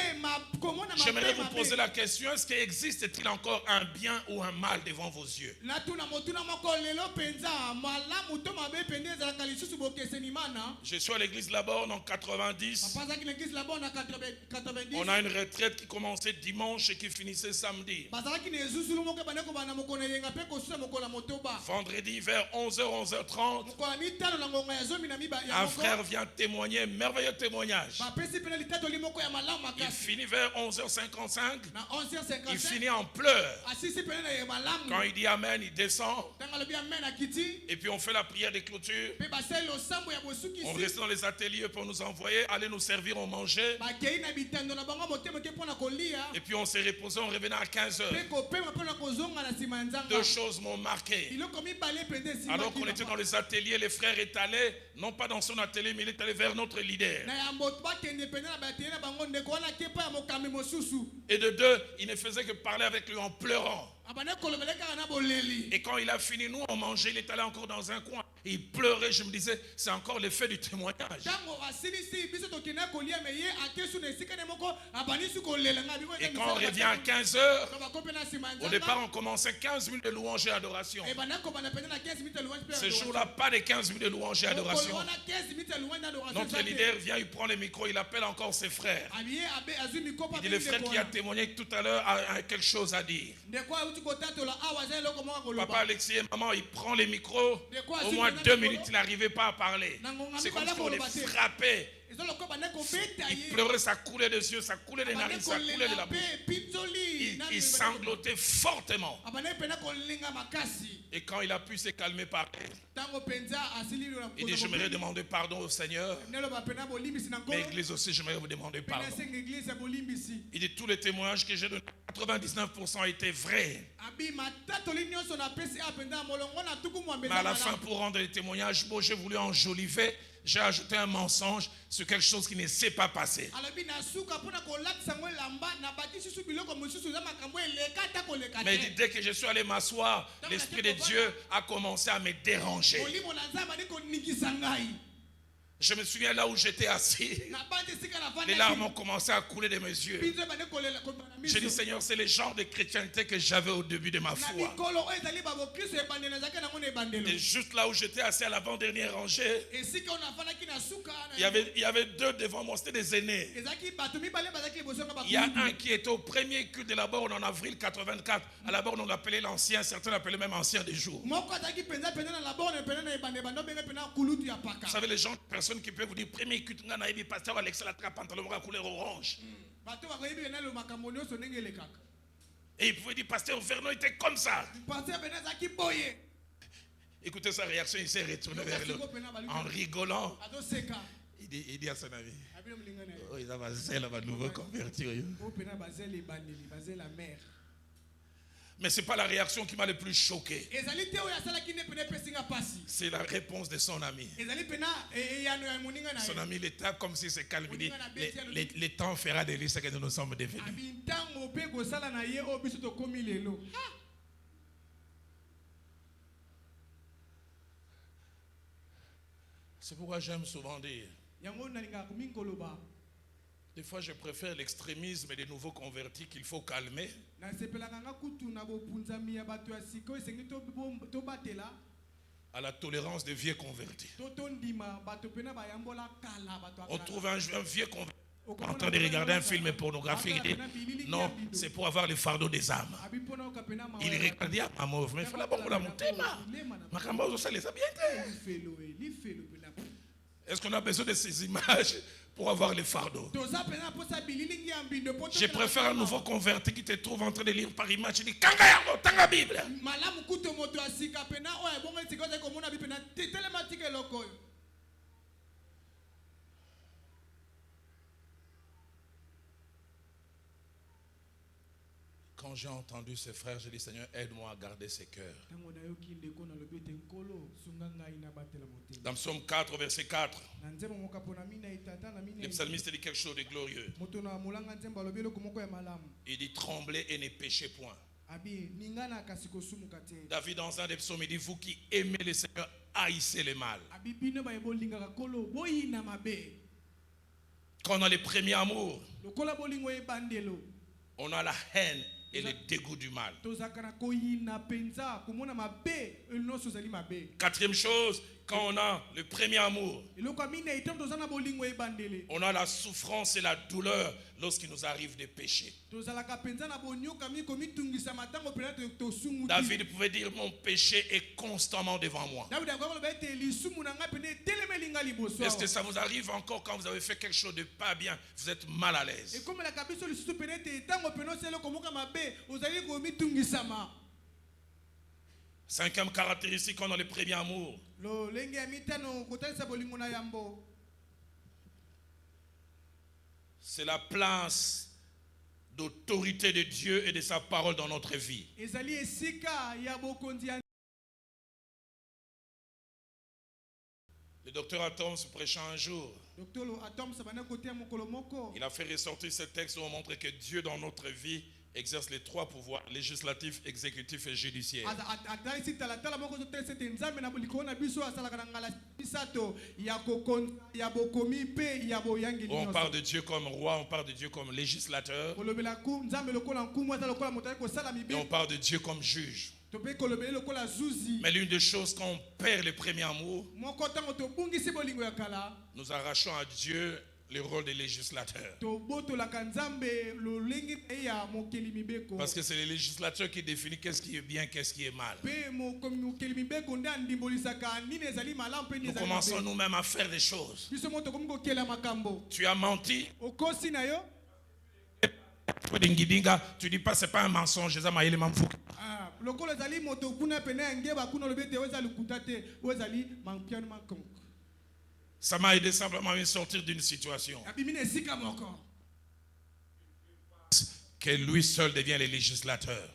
komona J'aimerais vous mabe poser mabe. la question, est-ce qu'il existe-t-il encore un bien ou un mal devant vos yeux? Natuna motuna moko lelo penza malamu to mabe pende ezalaka lisusu bokeseni mana. Je suis à l'église Laborne en 90. Papa azalaki na église là-bas na 90. On a une retraite qui commençait dimanche et qui finissait samedi. Bazalaki na ezuzulu moko ebanda kobanda mokolo na yenga mpe kosusa mokolo ya motoba. Vendredi vers 11h, 11h30, Mokolo ya mitano na ngonga ya zomi na miba ya un moko. frère vient témoigner, merveilleux témoignage. Bapesi pene litatoli moko ya malamu Il makasi. finit vers 11h55, Na il 11h55 finit en pleurs. asisi pene na ye malamu. Quand il dit Amen, il descend. Ntango alobi amen akiti Et puis on fait la prière de clôture. mpe basali losambo ya On bosukisi. reste dans les ateliers pour nous envoyer, aller nous servir, on mangeait. Bakei na bitando na bango motema ke mpona kolia. Et puis on s'est reposé, on revenait à 15h. Mpe kopema mpona kozonga na nsima ya nzanga. Deux choses m'ont marqué. Biloko mibale pende Alors qu'on esimaki était dans les ateliers, le frère est allé, non pas dans son atelier, mais il est allé vers notre leader. na ya moto bakende pene na bateye na bango ndeko wana ke mpa ya mokambi mosusu. Et de deux, il ne faisait que parler avec lui en pleurant. Abanda kolobela kaka na boleli. Et quand il a fini, nous on mangeait, il est allé encore dans un coin. Il pleurait, je me disais, c'est encore l'effet du témoignage. Ntango asilisi biso tokende kolia me ye ake su na esika ne moko abandisi kolela nga biko Et quand on revient à 15h, bakope na nsima ya au départ nzanga. on commençait 15 minutes de louange et adoration. Ebanda kobanda pene na 15 minutes ya louange mpe ya Ce adoration. jour-là, pas de 15 minutes de louange et adoration. Mokolo wana 15 minutes ya louange na adoration Notre eza te. leader vient, il prend le micro, il appelle encore ses frères. Abiye abe azwi mikopo Il dit, le frère qui a témoigné tout à l'heure a quelque chose à dire. ndeko auti kotatola awa aza eloko moko Papa koloba. Alexis et maman, il prend le micro. De quoi, Au si moins vous 2 avez minutes, il n'arrivait pas à parler. C'est comme si on le frappait. eza lokola banda kobeta Il ye. pleurait, ça coulait des yeux, ça coulait des Abanda narines, ça coulait de la kolela bouche. mpe pinzoli. Il sanglotait fortement. abanda pena kolinga makasi. Et quand il a pu se calmer par terre, Ntango penza asili na il dit, j'aimerais demander pardon au Seigneur. neloba pena bolimbisi na Mais nkolo. l'église aussi, j'aimerais vous demander Pena pardon. senga église ya bolimbisi. Il dit tous les témoignages que j'ai donnés, 99% étaient vrais. Mais à la fin, pour rendre les témoignages beaux, j'ai voulu enjoliver. J'ai ajouté un mensonge sur quelque chose qui ne s'est pas passé. Mais il dit, dès que je suis allé m'asseoir, l'Esprit de Dieu a commencé à me déranger. Je me souviens là où j'étais assis. Les larmes ont commencé à couler de mes yeux. J'ai dit, Seigneur, c'est le genre de chrétienté que j'avais au début de ma foi. Et juste là où j'étais assis à l'avant-dernière rangée, il y avait deux devant moi, c'était des aînés. Il y a un qui était au premier culte de la borne en avril 84. À la borne, on l'appelait l'ancien, certains l'appelaient même ancien des jours. Vous savez, les gens, personne qui peut vous dire, premier culte, on a eu pasteur Alexandre Latra, pantalon à couleur orange. Et il pouvait dire, pasteur Vernon était comme ça. Écoutez sa réaction, il s'est retourné vers l'autre en rigolant. Il dit à son ami, oh, il a un nouveau converti. Mais ce n'est pas la réaction qui m'a le plus choqué. C'est la réponse de son ami. Son ami l'État comme si c'est calme. Il dit, le temps fera de lui ce que nous sommes devenus. C'est pourquoi j'aime souvent dire, des fois je préfère l'extrémisme des nouveaux convertis qu'il faut calmer, à la tolérance des vieux convertis. On trouve un vieux converti en train de regarder un film pornographique, il dit non, c'est pour avoir le fardeau des âmes. Il regardait à ma mauve, mais il faut d'abord la monter. Est-ce qu'on a besoin de ces images pour avoir le fardeau? Je préfère un nouveau converti qui te trouve en train de lire par image. Il dit Kanga Bible. Quand j'ai entendu ces frères, j'ai dit Seigneur, aide-moi à garder ces cœurs. Dans Psaume 4, verset 4, le psalmiste dit quelque chose de glorieux. Il dit tremblez et ne péchez point. David dans un des psaumes, il dit vous qui aimez le Seigneur, haïssez le mal. Quand on a le premier amour, on a la haine et le dégoût du mal. Quatrième chose, quand on a le premier amour, on a la souffrance et la douleur lorsqu'il nous arrive de pécher. David pouvait dire mon péché est constamment devant moi. Est-ce que ça vous arrive encore quand vous avez fait quelque chose de pas bien, vous êtes mal à l'aise? Cinquième caractéristique, on a le premier amour. C'est la place d'autorité de Dieu et de sa parole dans notre vie. Le docteur Atoms prêchant un jour, il a fait ressortir ce texte où on montre que Dieu dans notre vie exerce les trois pouvoirs, législatif, exécutif et judiciaire. On parle de Dieu comme roi, on parle de Dieu comme législateur, et on parle de Dieu comme juge. Mais l'une des choses, quand on perd le premier amour, nous arrachons à Dieu le rôle de législateur. Parce que c'est le législateur qui définit qu'est-ce qui est bien, qu'est-ce qui est mal. Nous commençons nous-mêmes à faire des choses. Tu as menti. Tu dis pas c'est pas un mensonge. Ça m'a aidé simplement à me sortir d'une situation. Que lui seul devienne le législateur.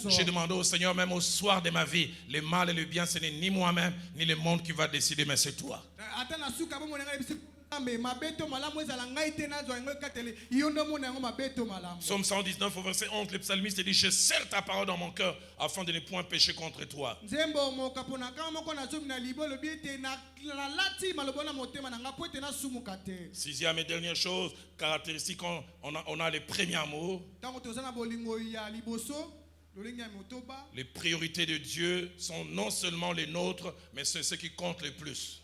J'ai demandé au Seigneur, même au soir de ma vie, le mal et le bien, ce n'est ni moi-même, ni le monde qui va décider, mais c'est toi. Psaume 119 au verset 11, le psalmiste dit: je serre ta parole dans mon cœur afin de ne point pécher contre toi. Sixième et dernière chose, caractéristique, on a les premiers amours. Les priorités de Dieu sont non seulement les nôtres, mais c'est ce qui compte le plus.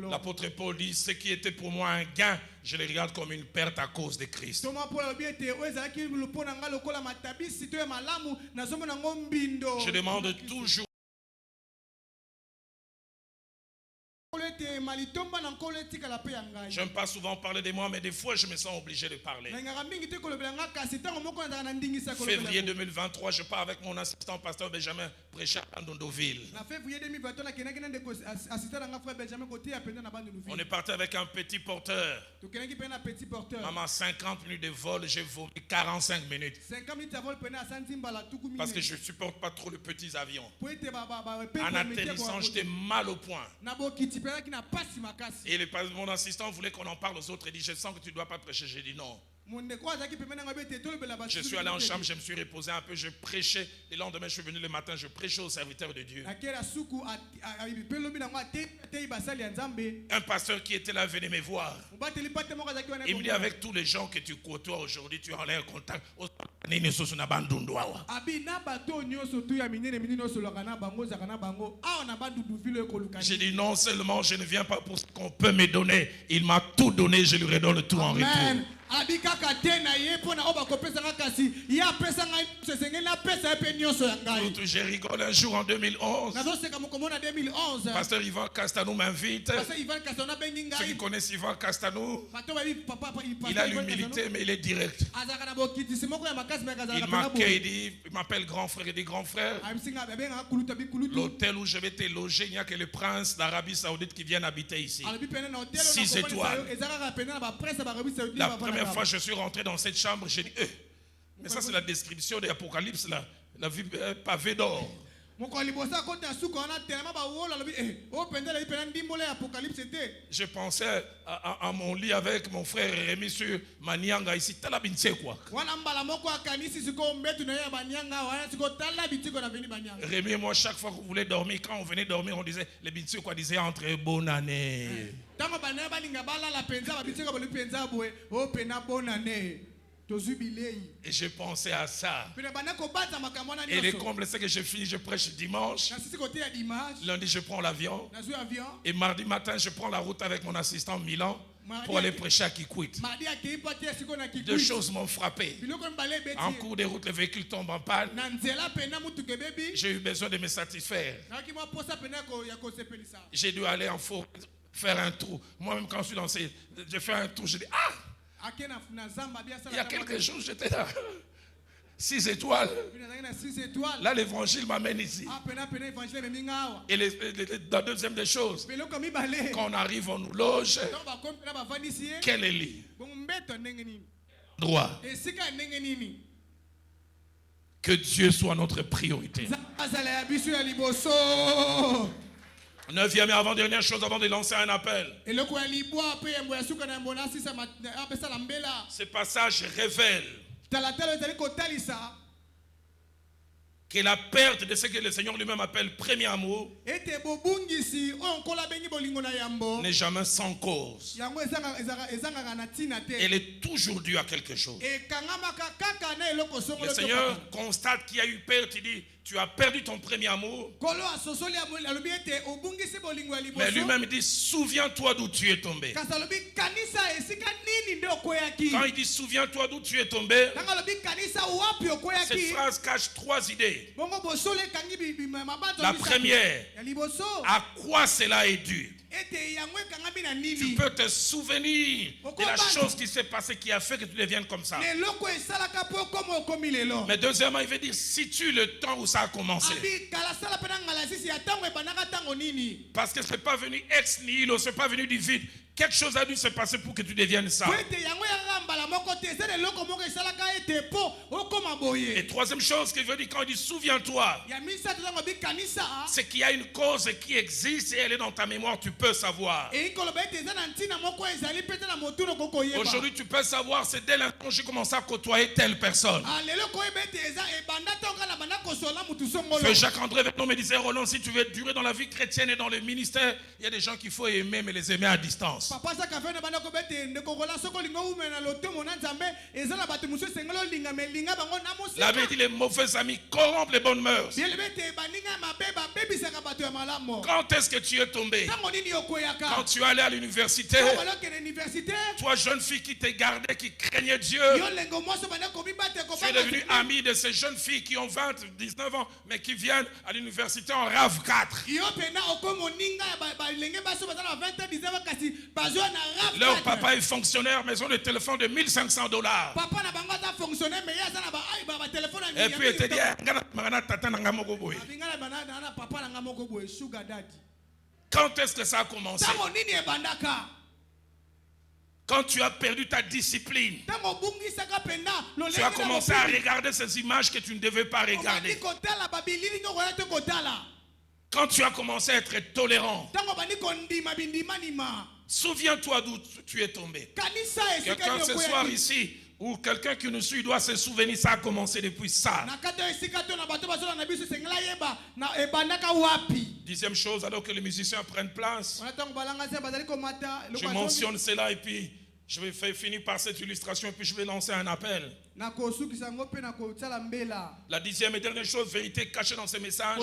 L'apôtre Paul dit: ce qui était pour moi un gain, je le regarde comme une perte à cause de Christ. Je demande toujours. J'aime pas souvent parler de moi, mais des fois je me sens obligé de parler. Février 2023, je pars avec mon assistant pasteur Benjamin prêcher à Ndondoville. On est parti avec un petit porteur. Maman, 50 minutes de vol, j'ai vomi 45 minutes. Parce que je ne supporte pas trop les petits avions. En atterrissant, j'étais mal au point. Et mon assistant voulait qu'on en parle aux autres. Il dit: je sens que tu ne dois pas prêcher. J'ai dit non. Je suis allé en chambre, je me suis reposé un peu, je prêchais. Le lendemain, je suis venu le matin, je prêchais aux serviteurs de Dieu. Un pasteur qui était là venait me voir. Il me dit: avec tous les gens que tu côtoies aujourd'hui, tu es en l'air contact. J'ai dit: non seulement je ne viens pas pour ce qu'on peut me donner, il m'a tout donné, je lui redonne tout en retour. Je rigole. Un jour en 2011, Pasteur Yvan Castanou m'invite. Ceux qui connaissent Yvan Castanou, il a l'humilité, mais il est direct. Il m'accueille, il m'appelle grand frère. Il dit: grand frère, l'hôtel où je vais te loger, il n'y a que le prince d'Arabie Saoudite qui vient habiter ici. 6 étoiles. La première fois je suis rentré dans cette chambre, j'ai dit: mais ça c'est la description de l'Apocalypse, la vie pavée d'or. Je pensais à mon lit avec mon frère Rémi sur Manianga ici. Quoi. Rémi et moi, chaque fois qu'on voulait dormir, quand on venait dormir, on disait, les Bintsé quoi disaient entre bonne année. Et je pensais à ça. Et le comble, c'est que je finis, je prêche dimanche. Lundi, je prends l'avion. Et mardi matin, je prends la route avec mon assistant Milan pour aller prêcher à Kikwit. 2 choses m'ont frappé. En cours de route, le véhicule tombe en panne. J'ai eu besoin de me satisfaire. J'ai dû aller en forêt, faire un trou. Moi-même, quand je suis lancé, je fais un trou, je dis: ah! Il y a quelques jours, j'étais là. 6 étoiles. Là, l'évangile m'amène ici. Et la deuxième des choses, quand on arrive, on nous loge. Quel est lit? Droit. Que Dieu soit notre priorité. 9e et avant-dernière chose avant de lancer un appel. Ce passage révèle que la perte de ce que le Seigneur lui-même appelle premier amour n'est jamais sans cause. Elle est toujours due à quelque chose. Le Seigneur constate qu'il y a eu perte. Il dit: tu as perdu ton premier amour. Mais lui-même dit: souviens-toi d'où tu es tombé. Quand il dit souviens-toi d'où tu es tombé, cette phrase cache 3 idées. La première, à quoi cela est dû? Tu peux te souvenir de la chose qui s'est passée, qui a fait que tu deviennes comme ça. Mais deuxièmement, il veut dire, situe le temps où ça a commencé. Parce que ce n'est pas venu ex nihilo, ce n'est pas venu du vide. Quelque chose a dû se passer pour que tu deviennes ça. Et troisième chose qu'il veut dire quand il dit souviens-toi, c'est qu'il y a une cause qui existe et elle est dans ta mémoire, tu peux savoir. Aujourd'hui tu peux savoir, c'est dès l'instant que j'ai commencé à côtoyer telle personne. Frère Jacques-André Vernon me disait, Roland, si tu veux durer dans la vie chrétienne et dans le ministère, il y a des gens qu'il faut aimer, mais les aimer à distance. La Bible dit les mauvais amis corrompent les bonnes mœurs. Quand est-ce que tu es tombé? Quand tu allais à l'université, toi jeune fille qui t'es gardée, qui craignait Dieu, tu es devenu ami de ces jeunes filles qui ont 20, 19 ans, mais qui viennent à l'université en RAV 4. Leur papa est fonctionnaire, mais ils ont des téléphones de $1500. Et puis il te dit, quand est-ce que ça a commencé? Quand tu as perdu ta discipline, tu as commencé à regarder ces images que tu ne devais pas regarder. Quand tu as commencé à être tolérant, souviens-toi d'où tu es tombé. Quelqu'un ce soir ici, ou quelqu'un qui nous suit doit se souvenir, ça a commencé depuis ça. Dixième chose, alors que les musiciens prennent place, je mentionne cela et puis je vais finir par cette illustration et puis je vais lancer un appel. La 10e et dernière chose, vérité cachée dans ces messages,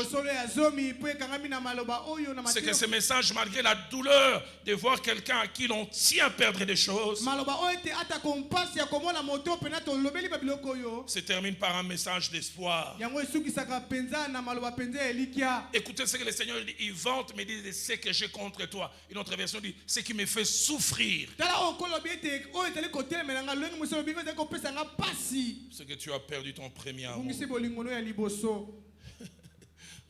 c'est que ces messages, malgré la douleur de voir quelqu'un à qui l'on tient perdre des choses, se termine par un message d'espoir. Écoutez ce que le Seigneur dit, il vante, mais dit ce que j'ai contre toi. Une autre version dit, ce qui me fait souffrir. C'est que tu as perdu ton premier amour. Mais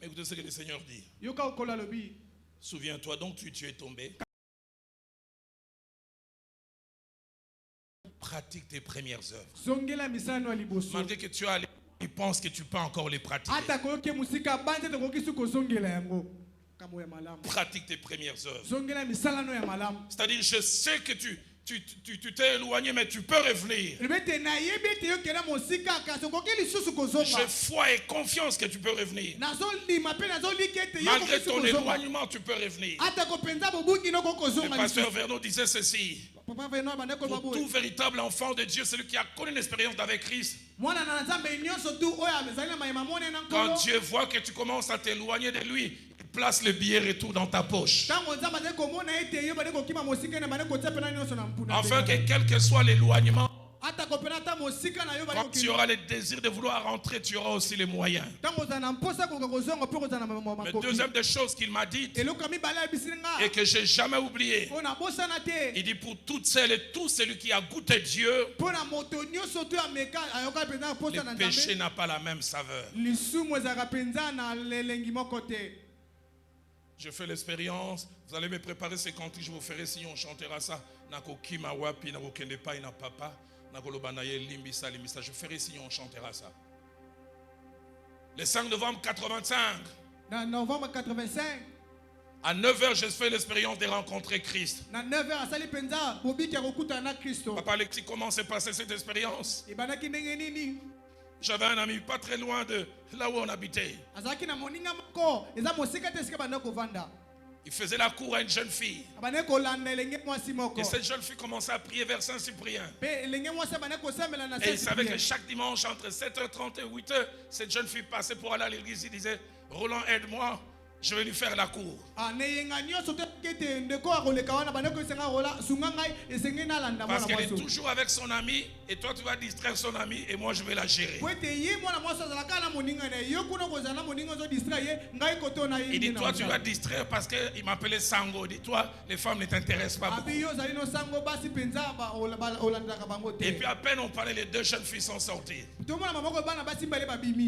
écoutez ce que le Seigneur dit. Souviens-toi donc, tu es tombé. Pratique tes premières œuvres. Malgré que tu as les, tu penses que tu peux encore les pratiquer. Pratique tes premières œuvres. C'est-à-dire, je sais que tu t'es éloigné, mais tu peux revenir. J'ai foi et confiance que tu peux revenir. Malgré ton éloignement, tu peux revenir. Le pasteur Vernon disait ceci. Pour tout véritable enfant de Dieu, celui qui a connu une expérience avec Christ, quand Dieu voit que tu commences à t'éloigner de lui, il place le billet retour dans ta poche. Afin que quel que soit l'éloignement, quand tu auras le désir de vouloir rentrer, tu auras aussi les moyens. Mais deuxième des choses qu'il m'a dites et que je n'ai jamais oublié, il dit pour toutes celles et tous celui qui a goûté Dieu, le péché n'a pas la même saveur. Je fais l'expérience, vous allez me préparer ces cantiques, je vous ferai si on chantera ça. Je ferai si on chantera ça. Le 5 novembre 85. Novembre 85. À 9h, j'ai fait l'expérience de rencontrer Christ. Papa Alexis, comment s'est passée cette expérience? J'avais un ami pas très loin de là où on habitait. Il faisait la cour à une jeune fille. Et cette jeune fille commençait à prier vers Saint-Cyprien. Et il savait que chaque dimanche, entre 7h30 et 8h, cette jeune fille passait pour aller à l'église. Il disait, Roland, aide-moi. Je vais lui faire la cour. Parce qu'elle est toujours avec son ami et toi tu vas distraire son ami et moi je vais la gérer. Il dit toi tu vas distraire parce qu'il m'appelait Sango. Il dit toi les femmes ne t'intéressent pas beaucoup. Et puis à peine on parlait, les deux jeunes filles sont sorties.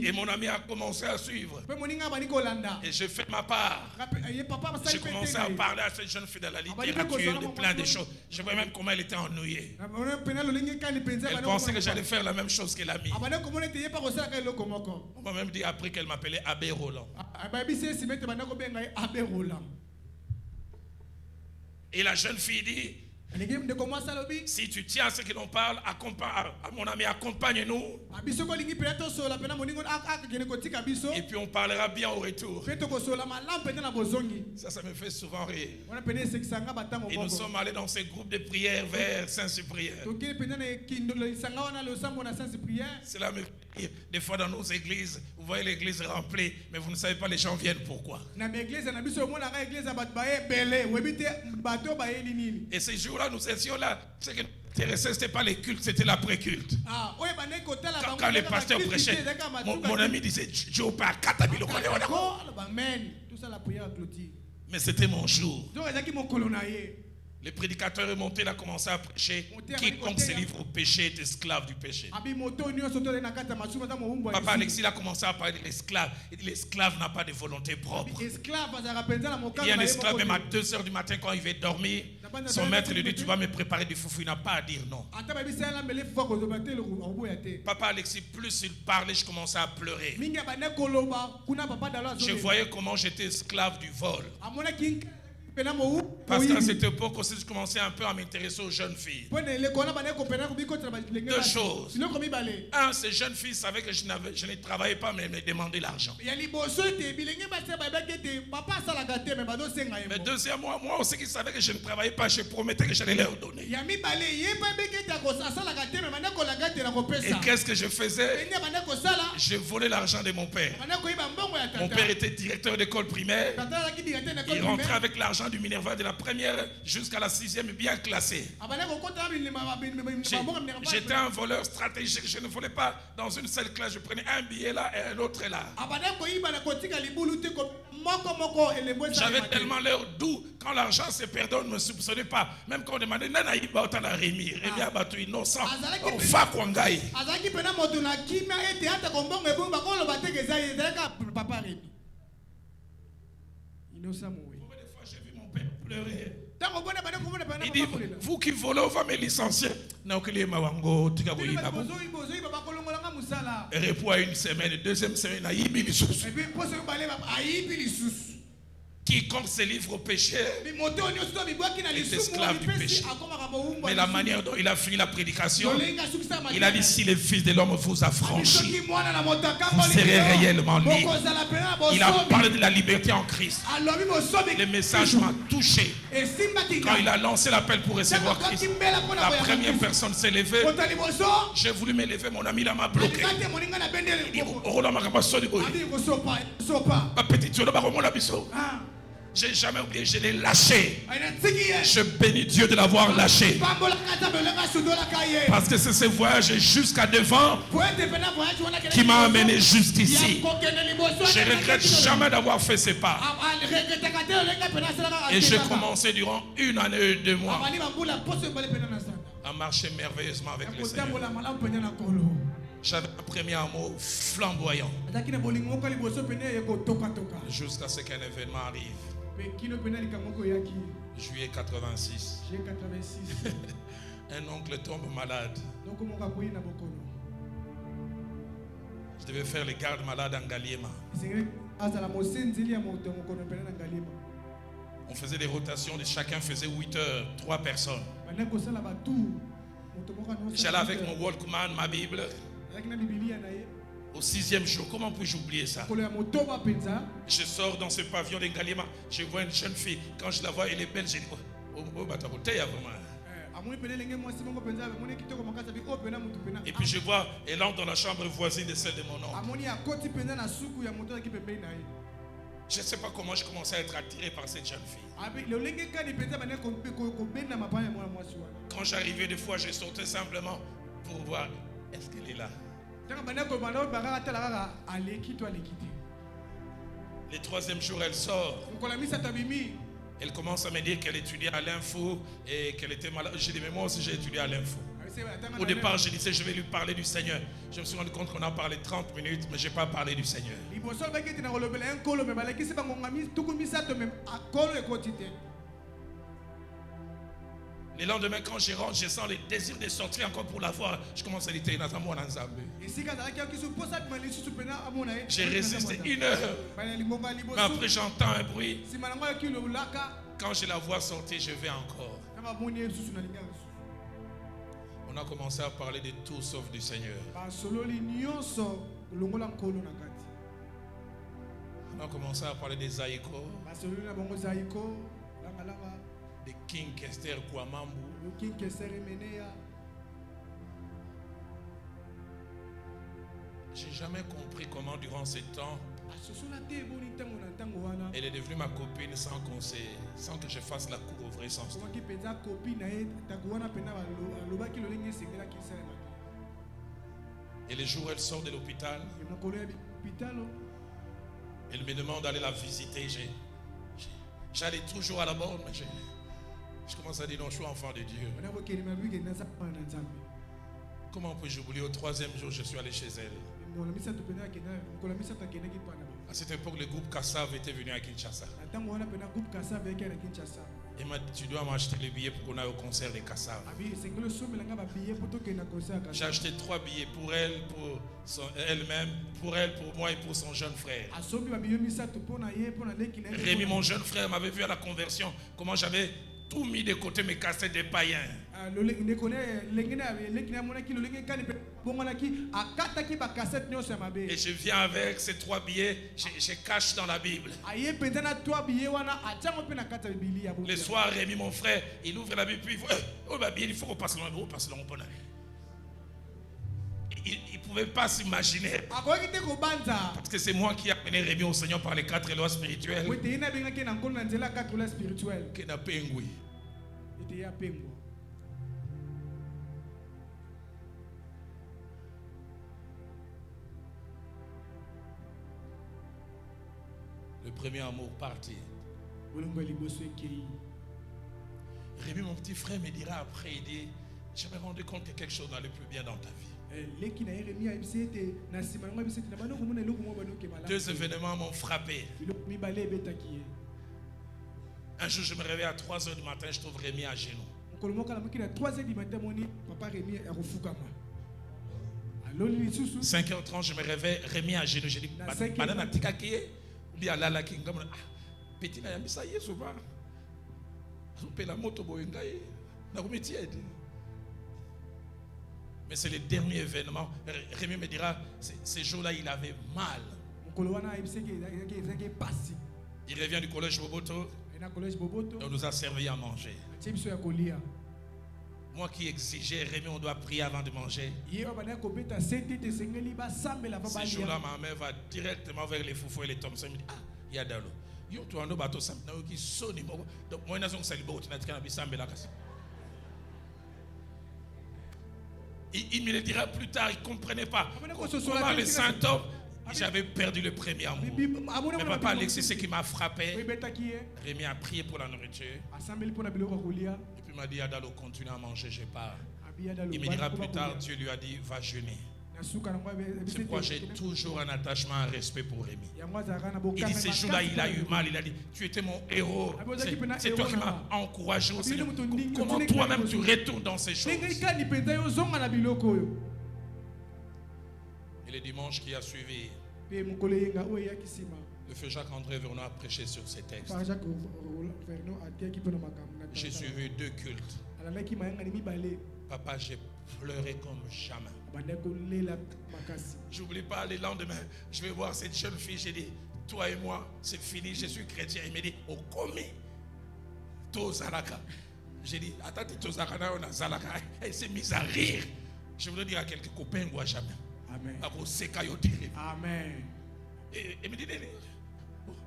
Et mon ami a commencé à suivre. Et je fais ma part. J'ai commencé à parler à cette jeune fille de la littérature, de plein de choses. Je vois même comment elle était ennuyée. Elle pensait que j'allais faire la même chose qu'elle a mis. On m'a même dit après qu'elle m'appelait Abbé Roland. Et la jeune fille dit, si tu tiens à ce que l'on parle, à mon ami, accompagne-nous. Et puis on parlera bien au retour. Ça me fait souvent rire. Et nous sommes allés dans ces groupes de prière vers Saint-Cyprien. Cela me fait des fois dans nos églises, vous voyez l'église remplie, mais vous ne savez pas les gens viennent pourquoi. Et ces jours-là, nous étions là. Ce qui nous intéressait, ce n'était pas les cultes, c'était l'après-culte. Quand les pasteurs prêchaient, mon ami disait mais c'était mon jour. Le prédicateur est monté, il a commencé à prêcher. Quiconque se livre au péché est esclave du péché. Papa Alexis a commencé à parler de l'esclave. Il dit l'esclave n'a pas de volonté propre. Il y a un esclave même à 2h du matin quand il veut dormir. Son maître lui dit tu vas me préparer du foufou. Il n'a pas à dire non. Papa Alexis, plus il parlait, je commençais à pleurer. Je voyais comment j'étais esclave du vol. Parce qu'à cette époque aussi, je commençais un peu à m'intéresser aux jeunes filles. Deux choses. Un, ces jeunes filles savaient que je ne travaillais pas, mais elles me demandaient l'argent. Mais deuxièmement, moi aussi qui savais que je ne travaillais pas, je promettais que j'allais leur donner. Et qu'est-ce que je faisais? Je volais l'argent de mon père. Mon père était directeur d'école primaire. Il rentrait avec l'argent du Minerva de la première jusqu'à la 6e bien classé. J'étais un voleur stratégique. Je ne volais pas dans une seule classe. Je prenais un billet là et un autre là. J'avais tellement l'air doux. Quand l'argent se perdait, on ne me soupçonnait pas. Même quand on demandait Nanaïba autant la Rémi, Rémi Abatou innocent. On fa Kwangai. Pleurer. Il dit, vous qui volez, on va me licencier. Et repos à une semaine, deuxième semaine, quiconque se livre au péché est esclave du péché. Mais la manière dont il a fini la prédication, il a dit si le Fils de l'homme vous a franchi, vous serez réellement libre. Il a parlé de la liberté en Christ. Le message m'a touché. Quand il a lancé l'appel pour recevoir Christ, la première personne s'est levée. J'ai voulu me lever, mon ami là m'a bloqué. Il dit, j'ai jamais oublié, je l'ai lâché. Je bénis Dieu de l'avoir lâché. Parce que c'est ce voyage jusqu'à devant qui m'a amené jusqu'ici. Je ne regrette jamais d'avoir fait ce pas. Et j'ai commencé durant 1 année et 2 mois à marcher merveilleusement avec le Seigneur. J'avais un premier amour flamboyant. Jusqu'à ce qu'un événement arrive. Juillet 86. Un oncle tombe malade. Je devais faire les gardes malades en Ngaliema. On faisait des rotations, chacun faisait 8 heures, 3 personnes. J'allais avec mon Walkman, ma Bible. Au 6e jour, comment puis-je oublier ça? Je sors dans ce pavillon de Ngaliema, je vois une jeune fille. Quand je la vois, elle est belle, je dis, et puis je vois, elle entre dans la chambre voisine de celle de mon oncle. Je ne sais pas comment je commençais à être attiré par cette jeune fille. Quand j'arrivais, des fois, je sortais simplement pour voir, est-ce qu'elle est là? Le troisième jour, elle sort. Elle commence à me dire qu'elle étudiait à l'info et qu'elle était malade. J'ai dit, mais moi aussi j'ai étudié à l'info. Au départ, je disais, je vais lui parler du Seigneur. Je me suis rendu compte qu'on a parlé 30 minutes, mais je n'ai pas parlé du Seigneur. Le lendemain, quand je rentre, je sens le désir de sortir encore pour la voir. Je commence à lui dire, j'ai résisté 1 heure. Mais après, j'entends un bruit. Quand je la vois sortir, je vais encore. On a commencé à parler de tout sauf du Seigneur. On a commencé à parler des Zaïko, de King Kester Kouamambu. J'ai jamais compris comment durant ce temps elle est devenue ma copine sans que je fasse la cour au vrai sens. Et les jours où elle sort de l'hôpital, elle me demande d'aller la visiter. J'allais toujours à la borne, mais je commence à dire non, je suis enfant de Dieu. Comment puis-je oublier? Au 3e jour, je suis allé chez elle. À cette époque, le groupe Kassav était venu à Kinshasa. Il m'a dit, tu dois m'acheter les billets pour qu'on aille au concert de Kassav. J'ai acheté 3 billets pour elle, pour elle-même, pour elle, pour moi et pour son jeune frère. Rémi, mon jeune frère, m'avait vu à la conversion, comment j'avais tout mis de côté mes cassettes des païens. Et je viens avec ces 3 billets, je cache dans la Bible. Le soir, Rémi, mon frère, il ouvre la Bible, puis il faut qu'on passe loin. Il ne pouvait pas s'imaginer. Parce que c'est moi qui ai amené Rémi au Seigneur par les 4 lois spirituelles. Le premier amour parti. Rémi, mon petit frère, me dira après, il dit, je me rendu compte que quelque chose n'allait plus bien dans ta vie. 2 événements m'ont frappé. Un jour, je me réveille à 3h du matin, je trouve Rémi à genoux. 5h30, je me réveille, Rémi à genoux. Je dis, Madame Tikaki, lui à la qui petit na yambisa Yesu ba. La moto boyengai. Na kumiti aide. Mais c'est le dernier événement. Rémi me dira, ces jours-là, il avait mal. Il revient du collège Boboto. On nous a servi à manger. Moi qui exigeais, Rémi, on doit prier avant de manger. Ce jour-là, ma mère va directement vers les foufous et les Thompson. Il me dit, il y a d'alo. Donc, moi, il me le dira plus tard, il ne comprenait pas. Comment les symptômes, j'avais perdu le premier amour. Mais papa Alexis, ce qui m'a frappé, Rémi a prié pour la nourriture. Et puis il m'a dit, Adalo, continue à manger, je pars. Il me dira plus tard, Dieu lui a dit, va jeûner. C'est pourquoi j'ai toujours un attachement, un respect pour Rémi. Il dit, ces jours-là, il a eu mal. Il a dit, tu étais mon héros. C'est toi qui m'as encouragé au Seigneur. Comment toi-même tu retournes dans ces choses? Et le dimanche qui a suivi, le feu Jacques-André Vernon a prêché sur ces textes. J'ai suivi 2 cultes. Papa, j'ai pleuré comme jamais. J'oublie pas, le lendemain, je vais voir cette jeune fille. J'ai dit, toi et moi, c'est fini, je suis chrétien. Il me dit, au commis, Tozalaka. J'ai dit, attends, Tozalaka, on a Zalaka. Elle s'est mise à rire. Je voudrais dire à quelques copains, moi jamais. Amen. Amen. Et me dit,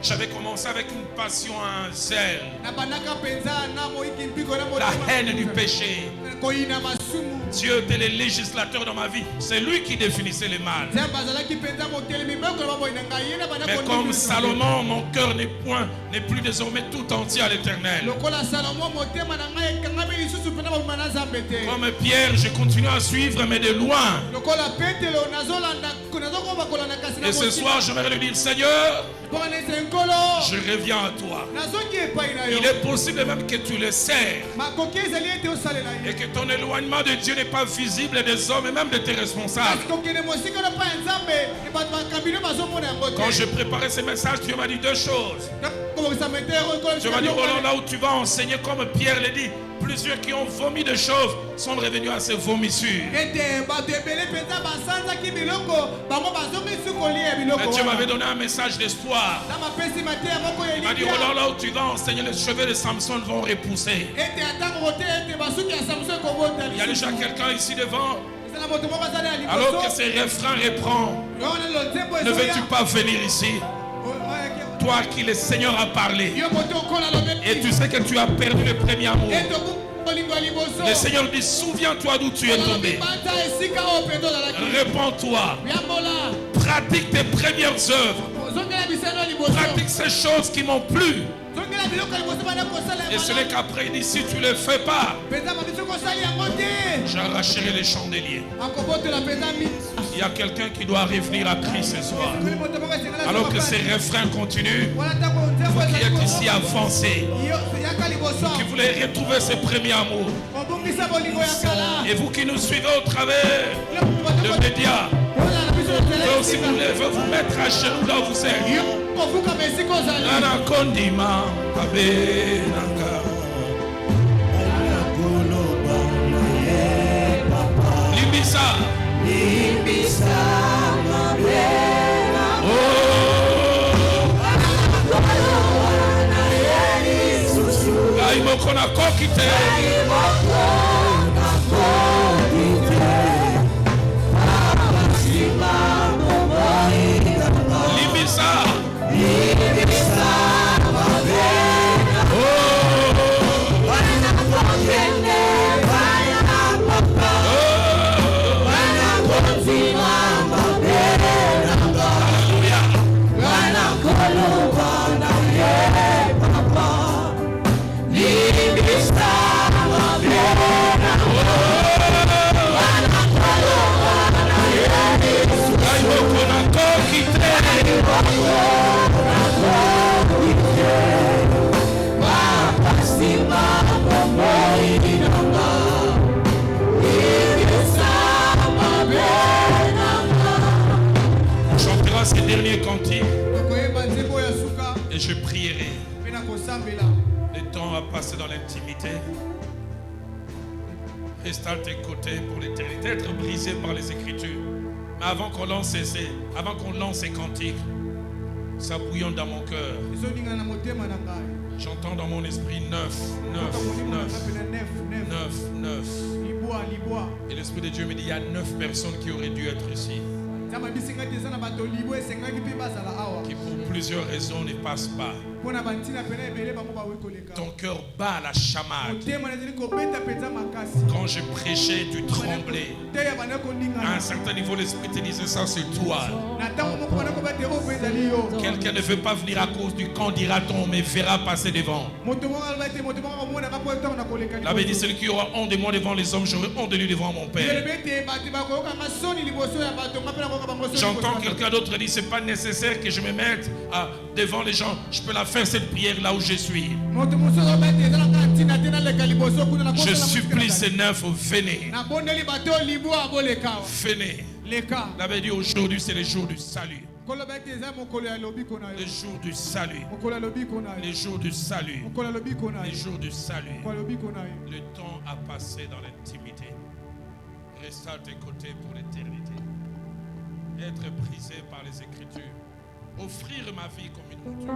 J'avais commencé avec une passion, un zèle, la haine du péché. Dieu était le législateur dans ma vie. C'est lui qui définissait le mal. Mais comme Salomon, mon cœur n'est plus désormais tout entier à l'Éternel. Comme Pierre, je continue à suivre, mais de loin. Et ce soir, je vais lui dire, Seigneur, je reviens à toi. Il est possible même que tu le sers et que ton éloignement de Dieu n'est pas visible des hommes et même de tes responsables. Quand je préparais ce message, Dieu m'a dit deux choses. Dieu m'a dit, Roland, là où tu vas enseigner, comme Pierre l'a dit, plusieurs qui ont vomi de choses sont revenus à ces vomissures. Et Dieu m'avait donné un message d'espoir. Il m'a dit, Roland, là où tu vas enseigner, les cheveux de Samson vont repousser. Il y a déjà quelqu'un ici devant. Alors que ces refrains reprend, ne veux-tu pas venir ici? Toi à qui le Seigneur a parlé et tu sais que tu as perdu le premier amour. Le Seigneur dit, souviens-toi d'où tu es tombé. Répands-toi. Pratique tes premières œuvres. Pratique ces choses qui m'ont plu. Et ce n'est qu'après il dit, si tu ne le fais pas, j'arracherai les chandeliers. Il y a quelqu'un qui doit revenir à Christ ce soir. Alors que ces refrains continuent, vous qui êtes ici avancés, vous qui voulez retrouver ce premier amour, et vous qui nous suivez au travers de médias, donc si vous voulez vous mettre à genoux là où vous êtes. Limbisa. Aimoko na kokite. Chantera ces derniers cantiques et je prierai. Le temps a passé dans l'intimité. Reste à tes côtés pour l'éternité, être brisé par les Écritures. Mais avant qu'on lance ces cantiques, ça bouillonne dans mon cœur. J'entends dans mon esprit 9. Et l'Esprit de Dieu me dit, il y a 9 personnes qui auraient dû être ici, qui pour plusieurs raisons ne passent pas. Ton cœur bat la chamade. Quand je prêchais, tu tremblais. À un certain niveau, l'Esprit te disait, ça c'est toi. Quelqu'un ne veut pas venir à cause du candidaton, mais verra passer devant. La Bible dit, celui qui aura honte de moi devant les hommes, j'aurai honte de lui devant mon Père. J'entends quelqu'un d'autre dire, c'est pas nécessaire que je me mette devant les gens. Je peux la faire cette prière là où je suis. Je supplie ces 9, venez. Venez. La Bible dit, aujourd'hui c'est le jour du salut. Le jour du salut. Le jour du salut. Le jour du salut. Le temps a passé dans l'intimité. Reste à tes côtés pour l'éternité. Être brisé par les Écritures. Offrir ma vie comme une monture.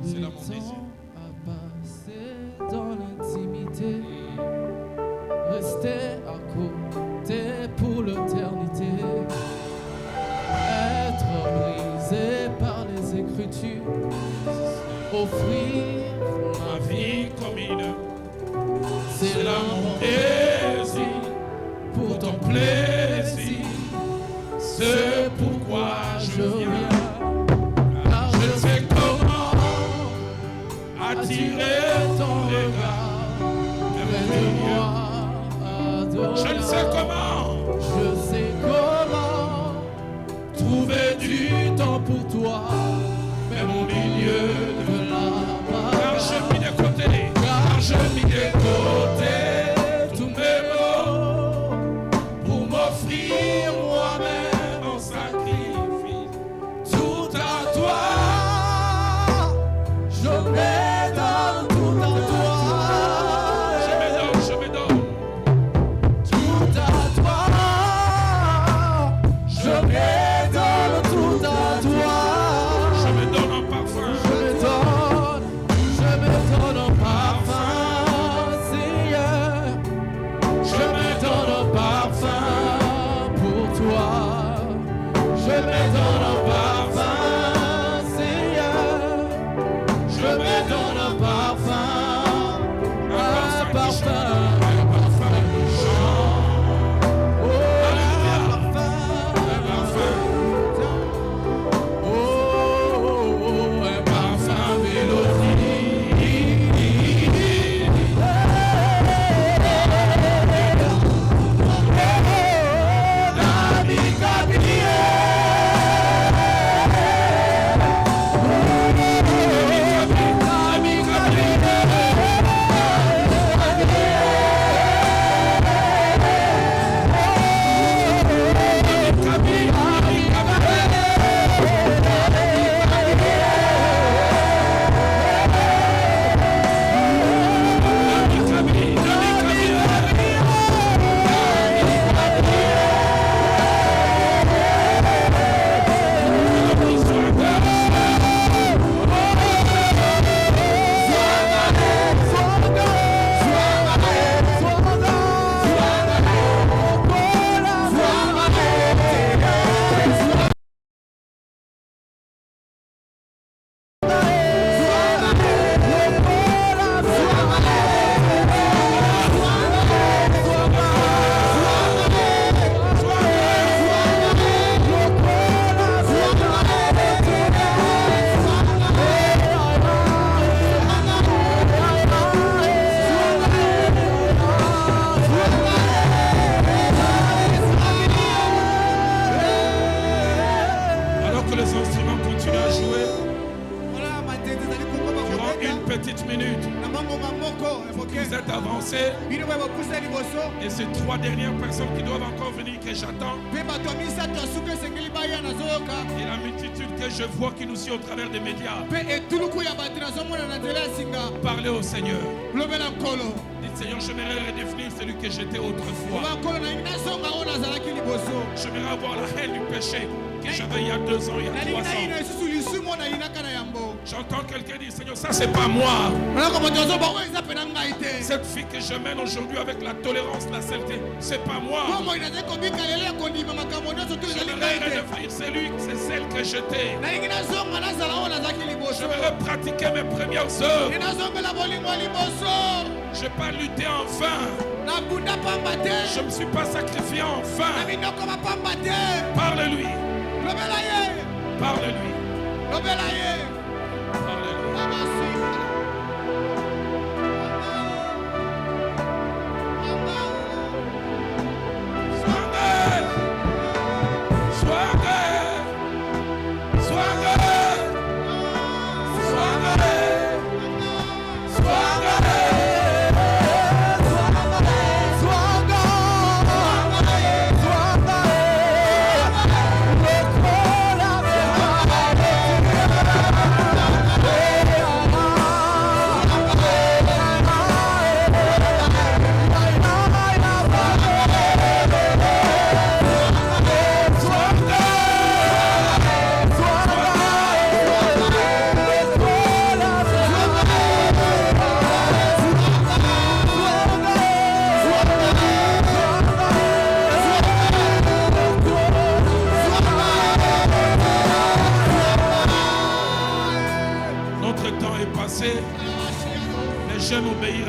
C'est là mon désir. A passé dans l'intimité. Rester à côté pour l'éternité. Être brisé par les Écritures. t'offrir ma vie commune. C'est là mon Désir pour ton plaisir, c'est pourquoi je viens. car Je sais comment attirer ton regard. Aide-moi à adorer. Je ne sais comment Je sais comment trouver du temps pour toi, même au milieu de de la car je bagarre. mis de côté, car je mis de côté tous mes mots pour m'offrir moi-même en sacrifice. Tout à toi, Je m'étonne tout à toi, je me donne. tout à toi. Je m'étonne tout à toi. Je me donne en parfum. Je m'étonne en parfum, Seigneur. Je m'étonne en parfum pour toi. Je m'étonne en parfum, Seigneur. Je m'étonne en parfum, un parfum, Un parfum qui chante. oh, Alléluia. un parfum, oh, un parfum Alors que les instruments continuent à jouer, Voilà, matete ezali kokoma durant kobeta. une petite minute, Na mangoma moko evoke. vous êtes avancés Bino boye bopusa liboso. et ces trois dernières personnes qui doivent encore venir que j'attends Mpe bato ya misato ya suka esengeli baya nazoyoka. et la multitude que je vois qui nous suit au travers des médias. Mpe etuluku ya bato nazomona na nzela ya singa. Parlez au Seigneur. Lobela nkolo. Dites Seigneur, j'aimerais redéfinir celui que j'étais autrefois. Oba nkolo na nazonga oyo nazalaki liboso. J'aimerais avoir la haine du péché que j'avais il y a 2 ans, il y a 3 nalingi nayina ans. lisusu lisumu oyo nalinaka na yango. J'entends quelqu'un dire, Seigneur, ça c'est pas moi. Malako moto azoba oyo eza pena ngai te. Cette fille que je mène aujourd'hui avec la tolérance, la sainteté, c'est pas moi. Bomoi nazali kobika lelo ya kondima makambo nyonso to ezali J'aimerais ngai te. redevenir c'est celle que j'étais. nalingi nazonga nazala oyo nazalaki liboso. J'aimerais pratiquer mes premières œuvres. Nde nazongela bolingo ya liboso. Je n'ai pas lutté en vain. nabunda pamba te. Je ne me suis pas sacrifié en na vain. minoko bapamba te. Parle-lui. lobela ye. Parle-lui. lobela ye. Parle-lui. Abasika. Swagger,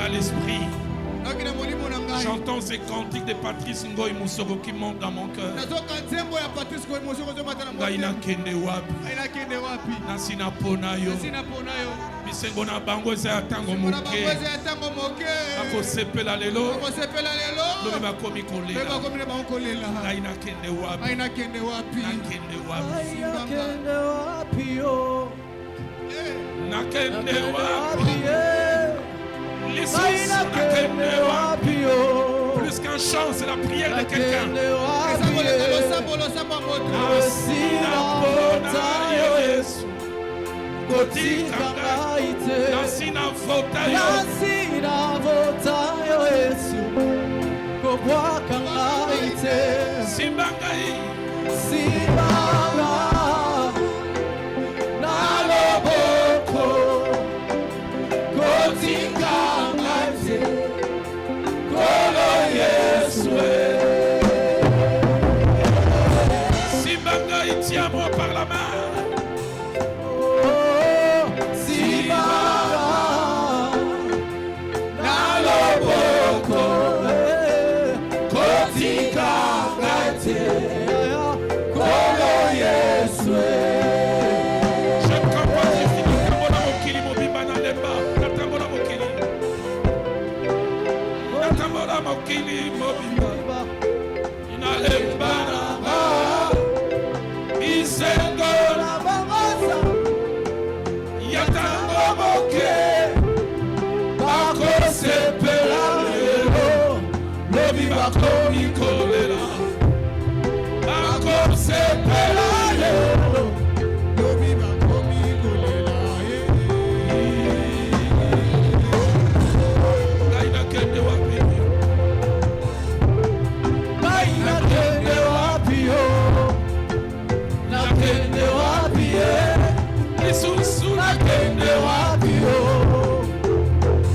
dans l'esprit, nayoki na molimo na ngai j'entends ces cantiques de Patrice Ngoy Moussoro qui montent dans mon cœur. nazoka nzembo ya Patrice Ngoyi Mosoko ezomata na Ngai motema nakende wapi? ngai nakende wapi Nasi na pona yo. nasina mpona yo Bisengo na bango eza ya ntango mpona moke. bango eza ya ntango moke Bakosepela lelo, bakosepela lelo lobi bakomi mpe kolela. bakomi na bango kolela Ngai nakende wapi? ngai nakende wapi Nakende wapi? Nakende wapi yo? Nakende wapi? Lisusu Nakende nakende wapi? wapi yo? Plus qu'un chant, c'est la prière de quelqu'un. Nakende eza wapi koleka yo? losambo losambo ya moto Nasina pona yo Yesu. Kotika ngai te. Nasina vota yo. Nasina vota yo Yesu. Kobwaka ngai te. Simba ngai. Simama na loboko. Kotika ngai te. Kolo Yesu. Simba ngai, tiens-moi par la main. Je ne comprends pas si tu dis Natambola mokili mobimba na lemba. Natambola mokili. Natambola mokili mobimba. Ina lemba na ba. Isengo na bangosa. Yatango moke. Bakosepela lelo. Lobi bakomi kolela. Bakosepela lelo. lobi bakomi kolela Ngai nakende wapi? Ngai nakende wapi yo? Nakende wapi ye? Lisusu Nakende wapi yo?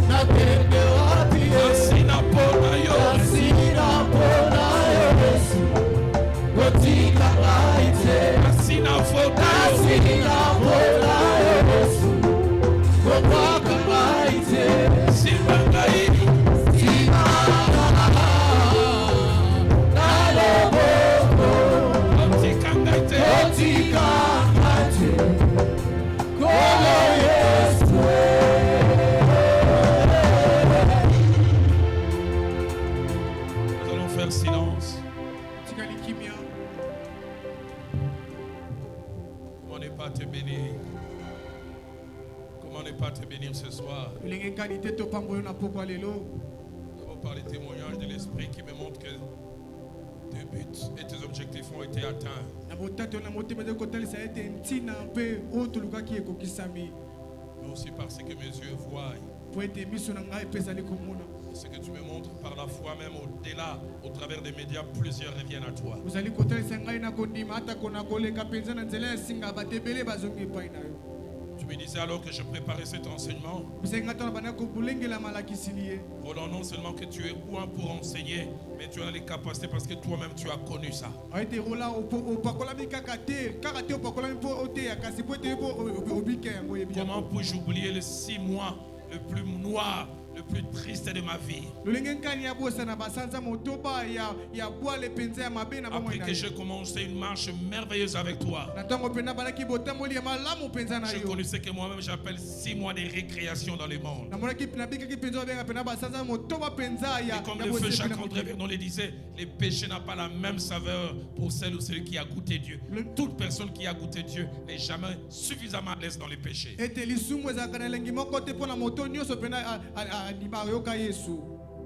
Nakende wapi ye? nasina pona yo. Nasina mpona yo Yesu. Kotika ngai te. Nasina vota yo. Nasina mpona yo Yesu. Kobwaka ngai te. Simba ngai. Simama na loboko. Kotika ngai te. Kotika ngai te. Kolo Yesu. Nous allons faire silence. tikali kimia Comment ne pas te bénir? Comment ne pas te bénir ce soir? elenge nkani te topamba yo na pokwa lelo D'abord par les témoignages de l'esprit qui me montrent que tes buts et tes objectifs ont été atteints. na botate oyo na motema eza kotalisa ete ntina mpe oyo tolukaki ekokisami Mais aussi parce que mes yeux voient. po ete miso na ngai mpe ezali komona Ce que tu me montres par la foi, même au-delà, au travers des médias, plusieurs reviennent à toi. ozali kotalisa ngai na kondima ata kona koleka mpenza na nzela ya singa bato ebele bazongi epai na yo Tu me disais alors que je préparais cet enseignement, bisengi ngai ntana banda kobolengela malakisili ye Roland, non seulement que tu es loin pour enseigner, mais tu as les capacités parce que toi-même tu as connu ça. ete rola opakolami kaka te opakolami mpo oteya kasi po ete mpo obika yango oyebi yango. Comment puis-je oublier les 6 mois le plus noir, le plus triste de ma vie? lolenge nkani ya bosa na basanza motoba ya bwale mpenza ya mabe na bomoi Après na que yo j'ai commencé une marche merveilleuse avec toi, na ntango mpenza balaki botamboli ya malamu mpenza na j'ai yo connu ce que moi-même j'appelle 6 mois de récréation dans le monde. namonaki nabikaki mpenza obenga mpena basanza motoba mpenza Et comme le feu Jacques-André Vernon le disait, le péché n'a pas la même saveur pour celle ou celui qui a goûté Dieu. Toute personne qui a goûté Dieu n'est jamais suffisamment à l'aise dans le péché. ete lisumu ezalaka na elengi moko te mpo na moto nyonso mpena andima ayoka yesu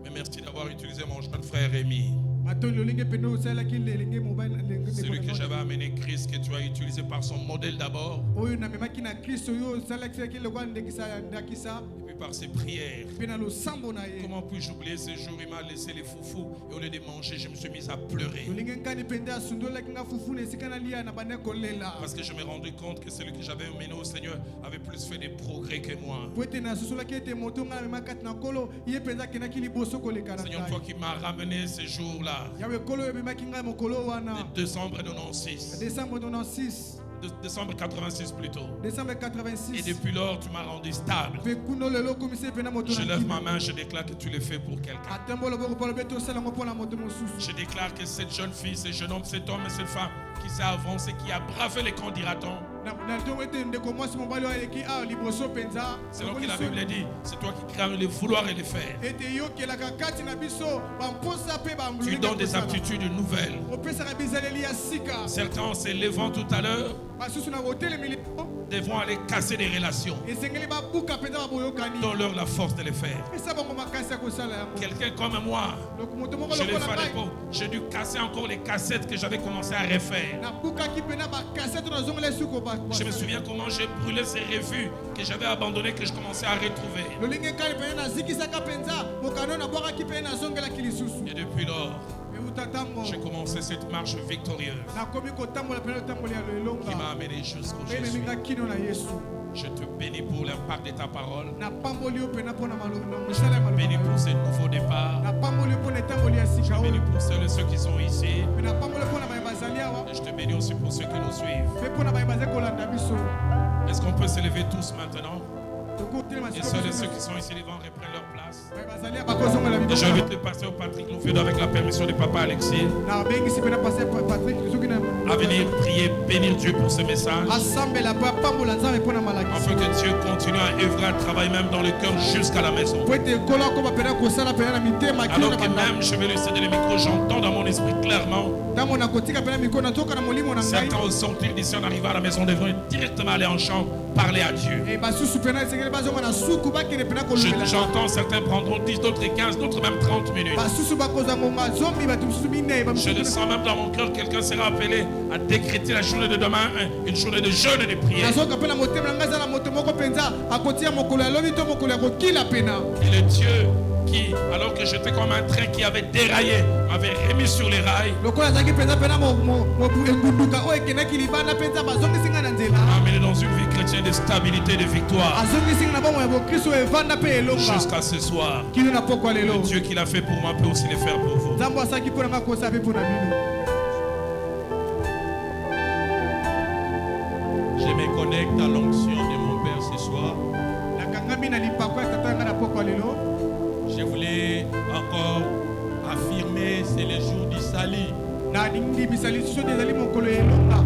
Mais merci d'avoir utilisé mon jeune frère Rémi. matoni lolenge mpena osalaki elenge mobali Celui que j'avais amené Christ, que tu as utilisé par son modèle d'abord, oyo namemaki na kristo oyo osalaki lokwa ndekisa ya ndakisa et puis par ses prières. mpe na losambo na ye Comment puis-je oublier ce jour, il m'a laissé les foufous et au lieu de manger, je me suis mis à pleurer. lolenge nkani mpenza asundolaki nga fufu na esika nalia na banda kolela Parce que je me rendais compte que celui que j'avais mené au Seigneur avait plus fait des progrès que moi. po ete nasusolaki ete moto nga namema kati na nkolo ye mpenza akendaki liboso koleka na Seigneur, toi ngai qui m'as ramené ce jour-là, yawe nkolo oyo ememaki ngai mokolo wana le décembre 96, décembre 96 Décembre 86 plutôt. Décembre Et 86. depuis lors, tu m'as rendu stable. Pe kuno lelo komisi pena moto Je na lève kima. ma main, je déclare que tu le fais pour quelqu'un. Atembo loboko polo beto sala ngo pona moto mosusu. Je déclare que cette jeune fille, ce jeune homme, cet homme et cette femme qui s'est avancé, qui a bravé les camps dira-t-on. Na ntongo ete ndeko mwasi mobali oyo aleki awa liboso penza. C'est là que la Bible dit, c'est toi qui crées les vouloir et les faire. Ete yokelaka kati na biso bamposa pe Tu donnes des aptitudes nouvelles. opesaka bizaleli ya sika. Certains en s'élevant tout à l'heure basusu na kotelemeli devront aller casser des relations. esengeli babuka mpenza baboyokani. Donne-leur la force de les faire. esa bango makasi ya kosala yango. Quelqu'un comme moi, donc moto moko je l'ai lokola fait à ngai l'époque. J'ai dû casser encore les cassettes que j'avais commencé à refaire. nabukaki mpena bakasete nazongela esiko Je me souviens comment j'ai brûlé ces revues que j'avais abandonnées, que je commençais à retrouver. lolingi kali mpenza nazikisaka mpenza mokano nabwakaki mpe nazongelaki lisusu. Et depuis lors, euta ntango j'ai commencé cette marche victorieuse nakomi kotambola pena lotamboli ya qui elonga m'a amené jusqu'où mpe je suis. ememinga kino na yesu. Je te bénis pour l'impact de ta parole. napamboli yo mpena mpo na mosala ya maloba Bénis na yo. pour ce nouveau départ. napamboli yo mpo na etamboli ya sika oyo. Bénis pour celles et ceux qui sont ici. mpe napamboli yo mpo na baye bazali awa Et je te bénis aussi pour ceux qui nous suivent. mpe mpo na baye baza kolanda biso. Est-ce qu'on peut se lever tous maintenant? tokotelema Et ceux et ceux qui sont ici devant reprennent leur place. baye bazali awa bakozongela Et biso. j'invite le pasteur Patrick Loufedo avec la permission de papa Alexis nabengisi mpena paster patrik soki na à venir prier, bénir Dieu pour ce message. asambela mpo apambola nzambe mpo na malakisi. Afin que Dieu continue à œuvrer, à travailler même dans le cœur jusqu'à la maison. po ete ekolo akoma mpena kosala mpena na mitema kino Alors na que bandako. même je vais lui céder le micro, j'entends dans mon esprit clairement. ntango nakotika mpena mikolo nazoka na molimo na ngai. Certains au sortir d'ici en arrivant à la maison devront directement aller en chant, parler à Dieu. E basusu mpena esengeli bazonga na suku bakende mpena kolobela. J'entends certains prendront 10, d'autres 15, d'autres même 30 minutes. basusu bakozwa ngonga zomi bato mosusu minei Je le sens même dans mon cœur, quelqu'un sera appelé à décréter la journée de demain, une journée de jeûne et de prière. nazoka mpe na motema na ngai eza na moto moko mpenza akotia mokolo ya lobi to mokolo ya kokila pena. Et le Dieu qui, alors que j'étais comme un train qui avait déraillé, m'avait remis sur les rails, lokola azalaki mpenza mpena engunduka oyo ekendaki libanda mpenza bazongisi ngai na nzela. m'a amené dans une vie chrétienne de stabilité et de victoire. azongisi ngai na bomoi ya bokristo oyo evanda mpe elonga Jusqu'à ce soir. kino na pokwa Le lelo. Dieu qui l'a fait pour moi peut aussi le faire pour vous. nzambe asalaki mpo na ngai kosa mpe mpo na bino. Je me connecte à l'onction de mon Père ce soir. nakangami na lipako ya tata ngai na pokwa lelo. Je voulais encore affirmer, c'est le jour du salut. na ndimisa lisusu ete ezali mokolo ya elonga.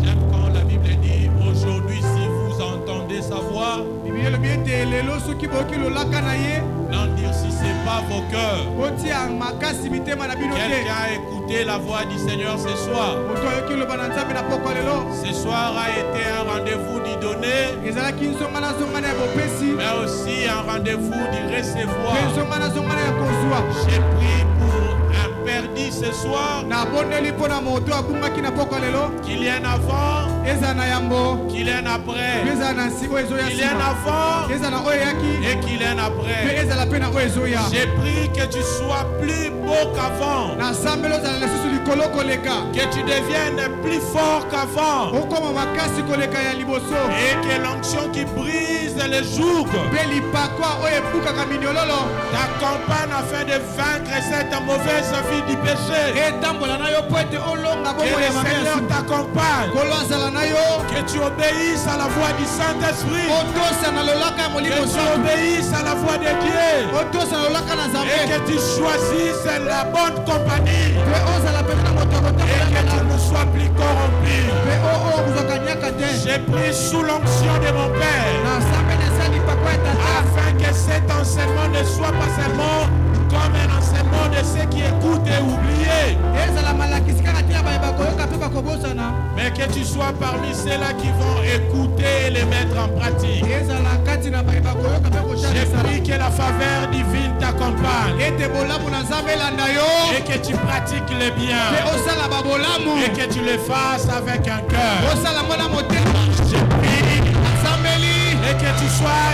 J'aime quand la Bible dit, aujourd'hui si vous entendez sa voix, biblia elobi ete lelo soki boyoki lolaka na ye n'endurcissez pas vos cœurs. botia makasi mitema na bino te. Quelqu'un a écouté la voix du Seigneur ce soir. moto ayoki loba na nzambe na pokwa lelo. Ce soir a été un rendez-vous du donner, ezalaki nsonga na zongana ya bopesi mais aussi un rendez-vous du mpe recevoir. nsonga na zongana ya kozwa. J'ai prié pour un perdu ce soir, nabondeli mpo na moto abungaki na pokwa lelo. qu'il y ait un avant, eza na yambo qu'il y ait un mpe après, ezala na nsi oyo ezoya qu'il y ait un nsima. avant eza na oyo eyaki et qu'il y ait un mpe après. ezala mpe na oyo ezoya. J'ai prié que tu sois plus beau qu'avant, nasambeli ozala lisusu likolo koleka que tu deviennes plus fort qu'avant, okoma makasi koleka ya liboso et que l'onction qui brise les jougs mpe lipakwa oyo ebukaka minyololo t'accompagne afin de vaincre cette mauvaise vie du péché. etambola na yo mpo ete olonga Que bomoi le ya mabe ya Seigneur sika. t'accompagne, kolo azala na yo que tu obéisses à la voix du Saint-Esprit, otosa na lolaka ya que molimo tu santu obéisses à la voix de Dieu, otosa na lolaka na et nzambe que tu choisisses la bonne compagnie, mpe ozala pene na moto et que tu akotambolaka ne sois plus corrompu. mpe oyo kozwaka nyaka te. J'ai pris sous l'onction de mon Père, nasambeli eza lipakwa ya tata afin que cet enseignement ne soit pas seulement comme un enseignement de ceux qui écoutent et oublient, ezala malakisi kaka te ya baye bakoyoka mpe bakobosana mais que tu sois parmi ceux-là qui vont écouter et les mettre en pratique. ezala kati na baye bakoyoka mpe J'ai kotalisala pris que la faveur divine t'accompagne ete bolamu na nzambe elanda yo et que tu pratiques le mpe bien osala babolamu et que tu le fasses avec un cœur. osala mwana motema J'ai pris nasambeli et que tu sois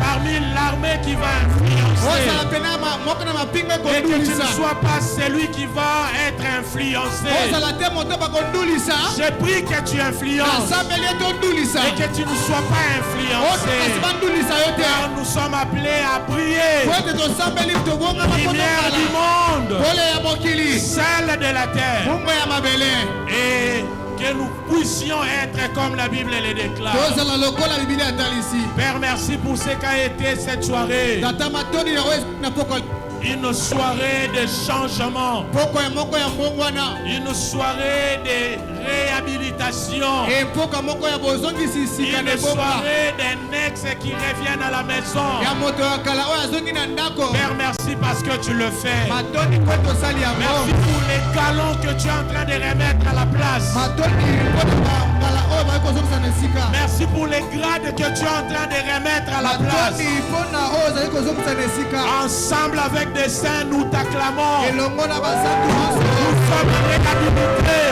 parmi l'armée qui va influencer. ozala pena moko na mapinga Et que tu ne ekondulisa sois pas celui qui va être influencé. ozala te moto bakondulisa J'ai pris que tu influences nasambeli ete ondulisa et que tu ne sois pas oto kasi influencé. bandulisa yo te Car nous sommes appelés à prier. po ete tosambeli tobongama Lumière du mpona monde, pole ya mokili celle de la terre. mungu ya mabele Et Que nous puissions être comme la Bible le déclare. tozala lokola Biblia atalisi. Père, merci pour ce qu'a été cette soirée. Tata matoni na wewe na poko. Une soirée de changement. Poko ya moko ya mbongwana. Une soirée de réhabilitation. E poko moko ya bozongi sisika Une ne bomba. soirée des ex qui reviennent à la maison. Ya moto ya kala oyo azongi na ndako. Père, merci parce que tu le fais. Matoni kweto sali ya Merci mo. pour les galons que tu es en train de remettre à la place. Matoni kweto kala oyo ba ko zongisa na sika. Merci pour les grades que tu es en train de remettre à la place. Matoni pona oyo za ko zongisa na sika. Ensemble avec des saints, nous t'acclamons. Elongo na basantu. Nous sommes réhabilités.